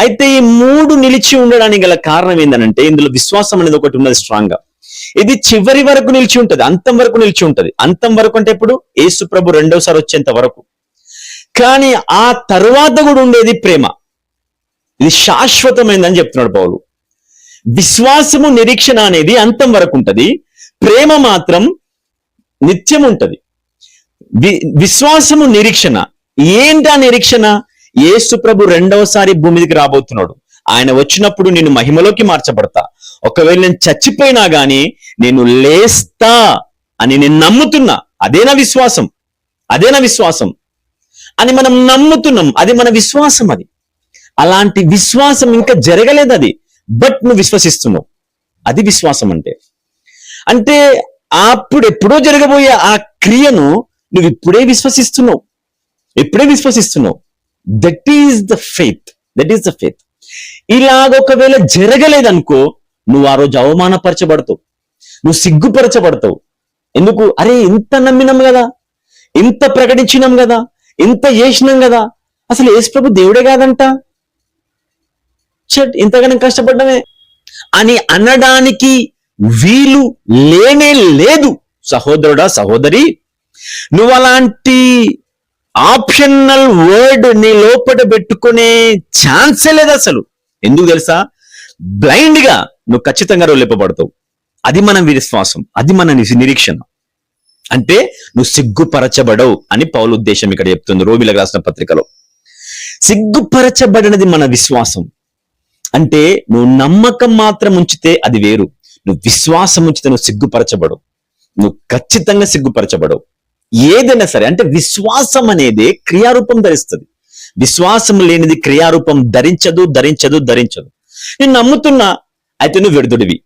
అయితే ఈ మూడు నిలిచి ఉండడానికి గల కారణం ఏంటంటే ఇందులో విశ్వాసం అనేది ఒకటి ఉన్నది స్ట్రాంగ్ గా. ఇది చివరి వరకు నిలిచి ఉంటది, అంతం వరకు నిలిచి ఉంటది. అంతం వరకు అంటే ఎప్పుడు? యేసు ప్రభు రెండోసారి వచ్చేంత వరకు. కానీ ఆ తరువాత కూడా ఉండేది ప్రేమ. ఇది శాశ్వతమైందని చెప్తున్నాడు పౌలు. విశ్వాసము, నిరీక్షణ అనేది అంతం వరకు ఉంటది, ప్రేమ మాత్రం నిత్యం ఉంటది. విశ్వాసము, నిరీక్షణ. ఏంటా నిరీక్షణ? యేసు ప్రభు రెండవసారి భూమికి రాబోతున్నాడు. ఆయన వచ్చినప్పుడు నేను మహిమలోకి మార్చబడతా. ఒకవేళ నేను చచ్చిపోయినా గాని నేను లేస్తా అని నేను నమ్ముతున్నా. అదేనా విశ్వాసం అని మనం నమ్ముతున్నాం. అది మన విశ్వాసం. అది అలాంటి విశ్వాసం ఇంకా జరగలేదు అది, బట్ నువ్వు విశ్వసిస్తున్నావు. అది విశ్వాసం అంటే అప్పుడు ఎప్పుడో జరగబోయే ఆ క్రియను నువ్వు ఇప్పుడే విశ్వసిస్తున్నావు. That is the faith. ఇలాగ ఒకవేళ జరగలేదనుకో, నువ్వు ఆ రోజు అవమానపరచబడతావు, నువ్వు సిగ్గుపరచబడతావు. ఎందుకు? అరే ఇంత నమ్మినాం కదా, ఇంత ప్రకటించినాం కదా, ఇంత చేసినాం కదా, అసలు యేసు ప్రభు దేవుడే కాదంట, ఇంతగానో కష్టపడ్డమే అని అనడానికి వీలు లేనే లేదు. సహోదరుడా, సహోదరి, నువ్వు అలాంటి ఆప్షనల్ వర్డ్ నీ లోపల పెట్టుకునే ఛాన్సే లేదు అసలు. ఎందుకు తెలుసా? బ్లైండ్ గా నువ్వు ఖచ్చితంగా లేపబడతావు. అది మన విశ్వాసం, అది మన నిరీక్షణ. అంటే నువ్వు సిగ్గుపరచబడవు అని పౌలు ఉద్దేశం ఇక్కడ చెప్తుంది రోమిలకు రాసిన పత్రికలో. సిగ్గుపరచబడినది మన విశ్వాసం. అంటే నువ్వు నమ్మకం మాత్రం ఉంచితే అది వేరు, నువ్వు విశ్వాసం ఉంచితే నువ్వు సిగ్గుపరచబడవు. నువ్వు ఖచ్చితంగా సిగ్గుపరచబడవు. ఏదైనా సరే, అంటే విశ్వాసం అనేది క్రియారూపం ధరిస్తుంది. విశ్వాసం లేనిది క్రియారూపం ధరించదు. నేను నమ్ముతున్నా, అయితే నువ్వు వ్యర్థుడివి.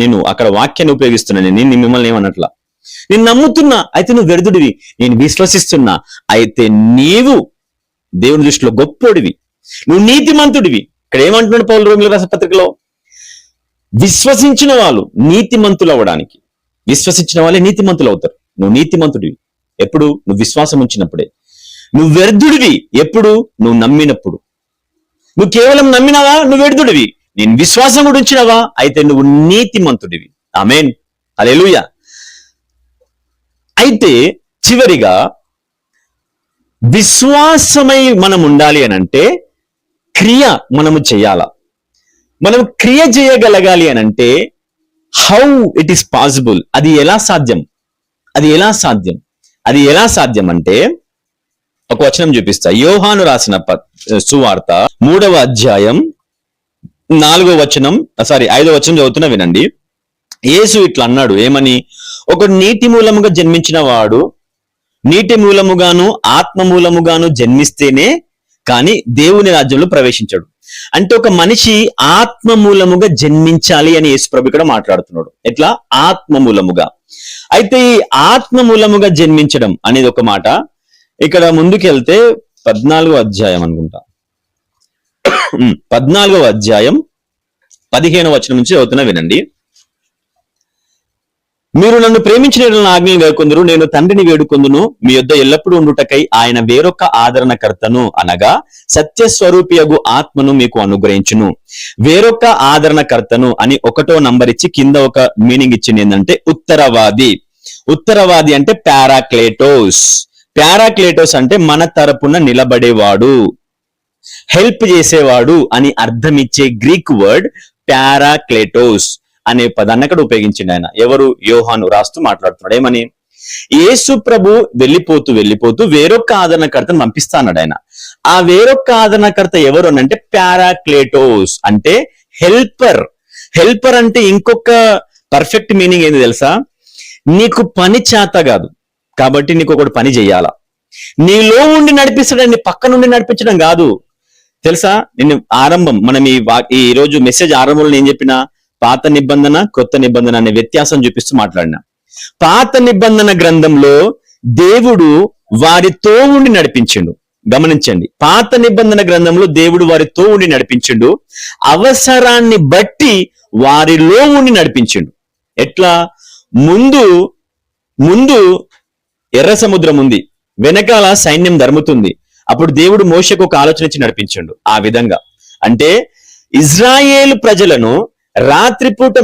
నేను అక్కడ వాక్యాన్ని ఉపయోగిస్తున్నాను, నేను మిమ్మల్ని ఏమన్నట్లా. నేను నమ్ముతున్నా, అయితే నువ్వు వ్యర్థుడివి. నేను విశ్వసిస్తున్నా, అయితే నీవు దేవుని దృష్టిలో గొప్పోడివి, నువ్వు నీతిమంతుడివి. ఇక్కడ ఏమంటున్నాడు పౌలు రోమిలకు రాసిన పత్రికలో? విశ్వసించిన వాళ్ళు నీతిమంతులు అవ్వడానికి, విశ్వసించిన వాళ్ళే నీతిమంతులు అవుతారు. నువ్వు నీతిమంతుడివి ఎప్పుడు? నువ్వు విశ్వాసం ఉంచినప్పుడే. నువ్వు వ్యర్థుడివి ఎప్పుడు? నువ్వు నమ్మినప్పుడు. నువ్వు కేవలం నమ్మినావా, నువ్వు ఎడుతుడివి. నేను విశ్వాసం కూడా ఉంచినావా, అయితే నువ్వు నీతిమంతుడివి. ఆమేన్, హల్లెలూయా. అయితే చివరిగా విశ్వాసమై మనం ఉండాలి అని అంటే క్రియ మనము చేయాల. మనం క్రియ చేయగలగాలి అని అంటే హౌ ఇట్ ఈస్ పాసిబుల్, అది ఎలా సాధ్యం? అది ఎలా సాధ్యం అంటే ఒక వచనం చూపిస్తా. యోహాను రాసిన సువార్త 3వ అధ్యాయం 5వ వచనం చదువుతున్నా వినండి. యేసు ఇట్లా అన్నాడు, ఏమని? ఒక నీటి మూలముగా జన్మించిన వాడు నీటి మూలముగాను ఆత్మ మూలముగాను జన్మిస్తేనే కానీ దేవుని రాజ్యంలో ప్రవేశించాడు. అంటే ఒక మనిషి ఆత్మ మూలముగా జన్మించాలి అని యేసుప్రభు ఇక్కడ మాట్లాడుతున్నాడు. ఎట్లా? ఆత్మ మూలముగా. అయితే ఈ ఆత్మ మూలముగా జన్మించడం అనేది ఒక మాట. ఇక్కడ ముందుకెళ్తే 14వ అధ్యాయం అనుకుంటా, 14వ అధ్యాయం 15వ వచనం నుంచి చదువుతున్నా వినండి. మీరు నన్ను ప్రేమించిన నా ఆజ్ఞలు గైకొందురు, నేను తండ్రిని వేడుకొందును, మీ యొద్ద ఎల్లప్పుడూ ఉండుటకై ఆయన వేరొక ఆదరణకర్తను అనగా సత్యస్వరూపియగు ఆత్మను మీకు అనుగ్రహించును. వేరొక ఆదరణకర్తను అని 1వ నంబర్ ఇచ్చి కింద ఒక మీనింగ్ ఇచ్చింది. ఏంటంటే ఉత్తరవాది అంటే పారాక్లేటోస్ అంటే మన తరపున నిలబడేవాడు, హెల్ప్ చేసేవాడు అని అర్థం ఇచ్చే గ్రీక్ వర్డ్ పారాక్లేటోస్ అనే పదాన్ని అక్కడ ఉపయోగించింది ఆయన. ఎవరు? యోహాను రాస్తూ మాట్లాడుతున్నాడు. ఏమని? యేసు ప్రభు వెళ్ళిపోతూ వేరొక ఆదరణకర్తను పంపిస్తాన్నాడు ఆయన. ఆ వేరొక ఆదరణకర్త ఎవరు అంటే పారాక్లేటోస్ అంటే హెల్పర్ అంటే ఇంకొక పర్ఫెక్ట్ మీనింగ్ ఏంది తెలుసా? నీకు పని చేత కాదు కాబట్టి నీకు ఒకటి పని చెయ్యాలా. నీలో ఉండి నడిపిస్తాడని పక్క నుండి నడిపించడం కాదు. తెలుసా? నేను మనం ఈ రోజు మెసేజ్ ఆరంభంలో నేను చెప్పిన పాత నిబంధన కొత్త నిబంధన అనే వ్యత్యాసం చూపిస్తూ మాట్లాడినా. పాత నిబంధన గ్రంథంలో దేవుడు వారితో ఉండి నడిపించిండు. గమనించండి, పాత నిబంధన గ్రంథంలో దేవుడు వారితో ఉండి నడిపించిండు, అవసరాన్ని బట్టి వారిలో ఉండి నడిపించిండు. ఎట్లా? ముందు ఎర్ర సముద్రం ఉంది, వెనకాల సైన్యం ధర్ముతుంది. అప్పుడు దేవుడు మోషకు ఒక ఆలోచన ఇచ్చి నడిపించిండు. ఆ విధంగా అంటే ఇజ్రాయేలు ప్రజలను రాత్రిపూట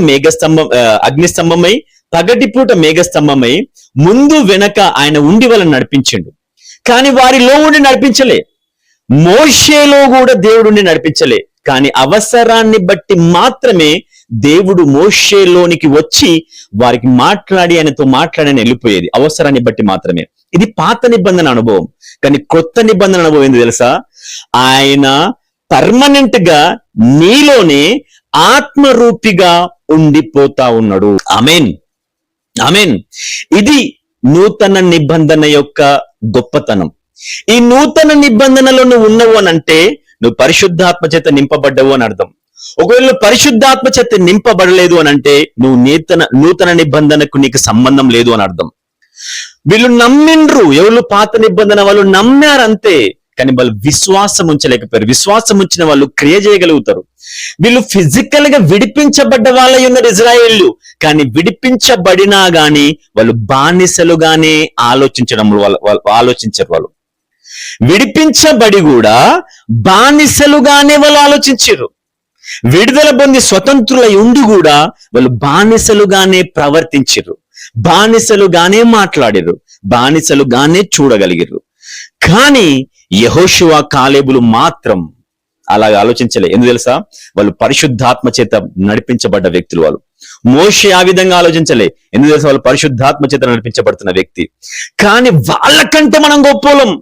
అగ్నిస్తంభమై పగటిపూట మేఘస్తంభమై ముందు వెనక ఆయన ఉండి వాళ్ళని నడిపించిండు. కానీ వారిలో ఉండి నడిపించలే. మోషేలో కూడా దేవుడు ఉండి నడిపించలే. కానీ అవసరాన్ని బట్టి మాత్రమే దేవుడు మోషేలోనికి వచ్చి వారికి ఆయనతో మాట్లాడి వెళ్ళిపోయేది. అవసరాన్ని బట్టి మాత్రమే. ఇది పాత నిబంధన అనుభవం. కానీ కొత్త నిబంధన అనుభవం ఏంది తెలుసా? ఆయన పర్మనెంట్ గా నీలోనే ఆత్మరూపిగా ఉండిపోతా ఉన్నాడు. ఆమేన్. ఇది నూతన నిబంధన యొక్క గొప్పతనం. ఈ నూతన నిబంధనలో నువ్వు ఉన్నావు అని అంటే నువ్వు పరిశుద్ధాత్మ చేత నింపబడ్డవు అని అర్థం. ఒకవేళ పరిశుద్ధాత్మ చేత నింపబడలేదు అని అంటే నువ్వు నూతన నిబంధనకు నీకు సంబంధం లేదు అని అర్థం. వీళ్ళు నమ్మిండ్రు, ఎవరు? పాత నిబంధన వాళ్ళు నమ్మారంతే, కానీ వాళ్ళు విశ్వాసం ఉంచలేకపోయారు. విశ్వాసం ఉంచిన వాళ్ళు క్రియ చేయగలుగుతారు. వీళ్ళు ఫిజికల్ గా విడిపించబడ్డ వాళ్ళై ఉన్నారు ఇజ్రాయేళ్లు, కానీ విడిపించబడినా గాని వాళ్ళు బానిసలుగానే ఆలోచించరు. వాళ్ళు విడిపించబడి కూడా బానిసలుగానే వాళ్ళు ఆలోచించారు. విడుదల పొంది స్వతంత్రులై ఉండి కూడా వాళ్ళు బానిసలుగానే ప్రవర్తించారు, బానిసలుగానే మాట్లాడారు, బానిసలుగానే చూడగలిగారు. కానీ యెహోషువ కాలేబులు మాత్రం అలాగా ఆలోచించలే. ఎందుకు తెలుసా? వాళ్ళు పరిశుద్ధాత్మ చేత నడిపించబడ్డ వ్యక్తులు. వాళ్ళు మోషే ఆ విధంగా ఆలోచించలే. ఎందుకు తెలుసా? వాళ్ళు పరిశుద్ధాత్మ చేత నడిపించబడుతున్న వ్యక్తి. కానీ వాళ్ళకంటే మనం గొప్పోళ్ళం,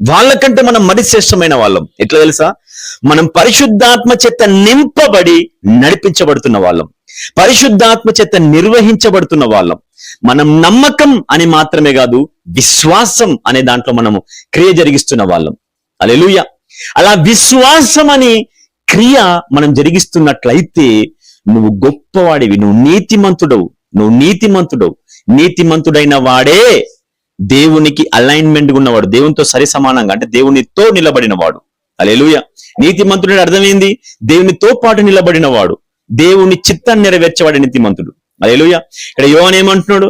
వాళ్ళకంటే మనం మరి శ్రేష్టమైన వాళ్ళం. ఎట్లా తెలుసా? మనం పరిశుద్ధాత్మ చేత నింపబడి నడిపించబడుతున్న వాళ్ళం, పరిశుద్ధాత్మ చేత నిర్వహించబడుతున్న వాళ్ళం. మనం నమ్మకం అని మాత్రమే కాదు, విశ్వాసం అనే దాంట్లో మనము క్రియ జరిగిస్తున్న వాళ్ళం. హల్లెలూయా. అలా విశ్వాసం అని క్రియ మనం జరిగిస్తున్నట్లయితే నువ్వు గొప్పవాడివి, నువ్వు నీతిమంతుడవు. నీతిమంతుడైన వాడే దేవునికి అలైన్మెంట్ ఉన్నవాడు, దేవునితో సరి సమానంగా, అంటే దేవునితో నిలబడిన వాడు. హల్లెలూయా. నీతిమంతుడు అర్థమైంది, దేవునితో పాటు నిలబడిన వాడు, దేవుని చిత్తాన్ని నెరవేర్చేవాడు నీతిమంతుడు. హల్లెలూయా. ఇక్కడ యోహాను ఏమంటున్నాడు?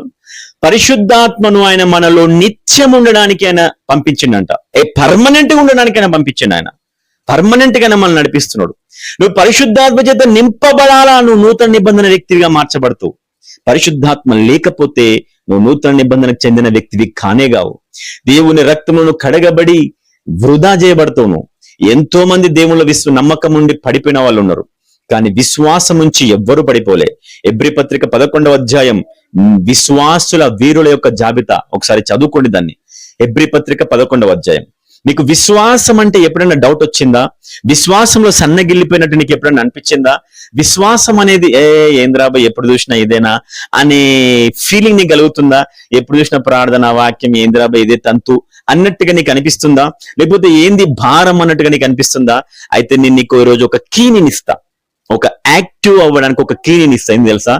పరిశుద్ధాత్మను ఆయన మనలో నిత్యం ఉండడానికి ఆయన పంపించిండంట. పర్మనెంట్ గా ఉండడానికి ఆయన పంపించిండు. ఆయన పర్మనెంట్ గా మనల్ని నడిపిస్తున్నాడు. నువ్వు పరిశుద్ధాత్మ చేత నింపబడాలా, నువ్వు నూతన నిబంధన వ్యక్తిగా మార్చబడుతూ. పరిశుద్ధాత్మ లేకపోతే నువ్వు నూతన నిబంధనకు చెందిన వ్యక్తివి కానేగావు. దేవుని రక్తమును కడగబడి వృధా చేయబడతావు. ఎంతో మంది దేవుళ్ళ నమ్మకం ఉండి పడిపోయిన వాళ్ళు ఉన్నారు, కానీ విశ్వాసం నుంచి ఎవ్వరూ పడిపోలే. ఎబ్రీ పత్రిక 11వ అధ్యాయం విశ్వాసుల వీరుల యొక్క జాబితా ఒకసారి చదువుకోండి దాన్ని. ఎబ్రీ పత్రిక 11వ అధ్యాయం. నీకు విశ్వాసం అంటే ఎప్పుడైనా డౌట్ వచ్చిందా? విశ్వాసంలో సన్నగిల్లిపోయినట్టు నీకు ఎప్పుడైనా అనిపించిందా? విశ్వాసం అనేది ఏంద్రాబాయ్ ఎప్పుడు చూసినా ఇదేనా అనే ఫీలింగ్ నీకు కలుగుతుందా? ఎప్పుడు చూసినా ప్రార్థన వాక్యం ఏంద్రాబాయ్ ఇదే తంతు అన్నట్టుగా నీకు అనిపిస్తుందా? లేకపోతే ఏంది భారం అన్నట్టుగా నీకు అనిపిస్తుందా? అయితే నేను నీకు ఈ రోజు ఒక కీని ఇస్తా, ఒక యాక్టివ్ అవ్వడానికి ఒక కీని ఇస్తా. ఏం తెలుసా?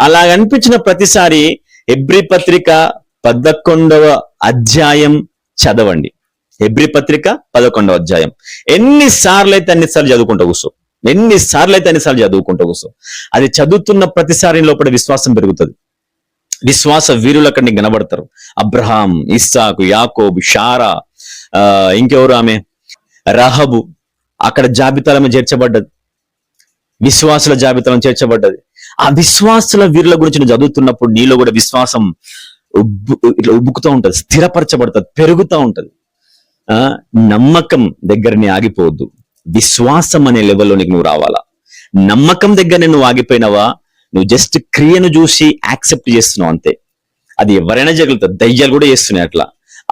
అలా అనిపించిన ప్రతిసారి ఎబ్రీ పత్రిక 11వ అధ్యాయం చదవండి. ఎబ్రీ పత్రిక 11వ అధ్యాయం ఎన్నిసార్లు అయితే అన్నిసార్లు చదువుకుంటూ కూర్చో, ఎన్నిసార్లు అయితే అన్నిసార్లు చదువుకుంటూ కూర్చో. అది చదువుతున్న ప్రతిసారి లోపల విశ్వాసం పెరుగుతుంది. విశ్వాస వీరులు అక్కడ నీకు కనబడతారు. అబ్రహాం, ఇస్సాకు, యాకోబు, షారా, ఇంకెవరు ఆమె రహబు అక్కడ జాబితాలో చేర్చబడ్డది, విశ్వాసుల జాబితాలో చేర్చబడ్డది. ఆ విశ్వాసుల వీరుల గురించి నువ్వు చదువుతున్నప్పుడు నీలో కూడా విశ్వాసం ఇట్లా ఉబ్బుకుతూ ఉంటది, స్థిరపరచబడుతుంది, పెరుగుతూ ఉంటది. నమ్మకం దగ్గర నీ ఆగిపోవద్దు, విశ్వాసం అనే లెవెల్లోనికి నువ్వు రావాలా. నమ్మకం దగ్గర నువ్వు ఆగిపోయినావా, నువ్వు జస్ట్ క్రియను చూసి యాక్సెప్ట్ చేస్తున్నావు అంతే. అది ఎవరైనా జరుగుతుంది, దయ్యాలు కూడా చేస్తున్నాయి అట్లా.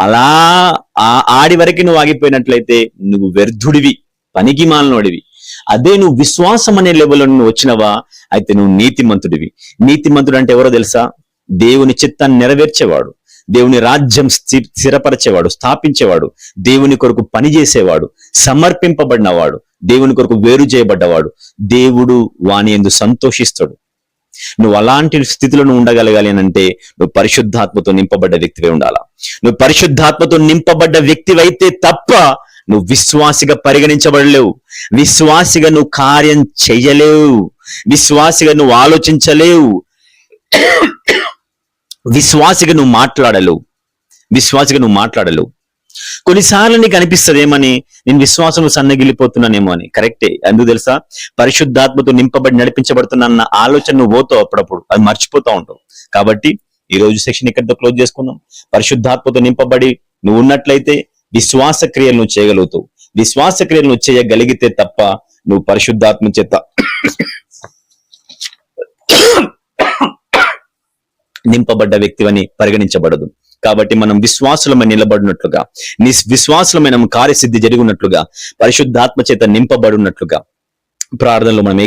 అలా ఆడి వరకు నువ్వు ఆగిపోయినట్లయితే నువ్వు వ్యర్థుడివి, పనికి మాలినోడివి. అదే నువ్వు విశ్వాసం అనే లెవెల్లో నువ్వు వచ్చినవా అయితే నువ్వు నీతిమంతుడివి. నీతిమంతుడు అంటే ఎవరో తెలుసా? దేవుని చిత్తాన్ని నెరవేర్చేవాడు, దేవుని రాజ్యం స్థిరపరిచేవాడు, స్థాపించేవాడు, దేవుని కొరకు పనిచేసేవాడు, సమర్పింపబడినవాడు, దేవుని కొరకు వేరు చేయబడ్డవాడు. దేవుడు వాని యందు సంతోషిస్తాడు. నువ్వు అలాంటి స్థితిలో నువ్వు ఉండగలగాలి అని అంటే నువ్వు పరిశుద్ధాత్మతో నింపబడ్డ వ్యక్తివై ఉండాలా. నువ్వు పరిశుద్ధాత్మతో నింపబడ్డ వ్యక్తివైతే తప్ప నువ్వు విశ్వాసిగా పరిగణించబడలేవు, విశ్వాసిగా నువ్వు కార్యం చెయ్యలేవు, విశ్వాసిగా నువ్వు ఆలోచించలేవు, విశ్వాసిగా నువ్వు మాట్లాడలేవు. కొన్నిసార్లు నీకు అనిపిస్తుంది ఏమని, నేను విశ్వాసంలో సన్నగిల్లిపోతున్నానేమో అని. కరెక్టే. ఎందుకు తెలుసా? పరిశుద్ధాత్మతో నింపబడి నడిపించబడుతున్న ఆలోచన నువ్వు పోతావు, అప్పుడప్పుడు అది మర్చిపోతా ఉంటావు. కాబట్టి ఈ రోజు సెక్షన్ ఇక్కడితో క్లోజ్ చేసుకుందాం. పరిశుద్ధాత్మతో నింపబడి నువ్వు ఉన్నట్లయితే విశ్వాస క్రియలు నువ్వు చేయగలుగుతావు. విశ్వాస క్రియలు నువ్వు చేయగలిగితే తప్ప నువ్వు పరిశుద్ధాత్మ చేత నింపబడ్డ వ్యక్తివని పరిగణించబడదు. కాబట్టి మనం విశ్వాసులమై నిలబడినట్లుగా, విశ్వాసులమైన కార్యసిద్ధి జరిగినట్లుగా, పరిశుద్ధాత్మ చేత నింపబడినట్లుగా ప్రార్థనలో మనం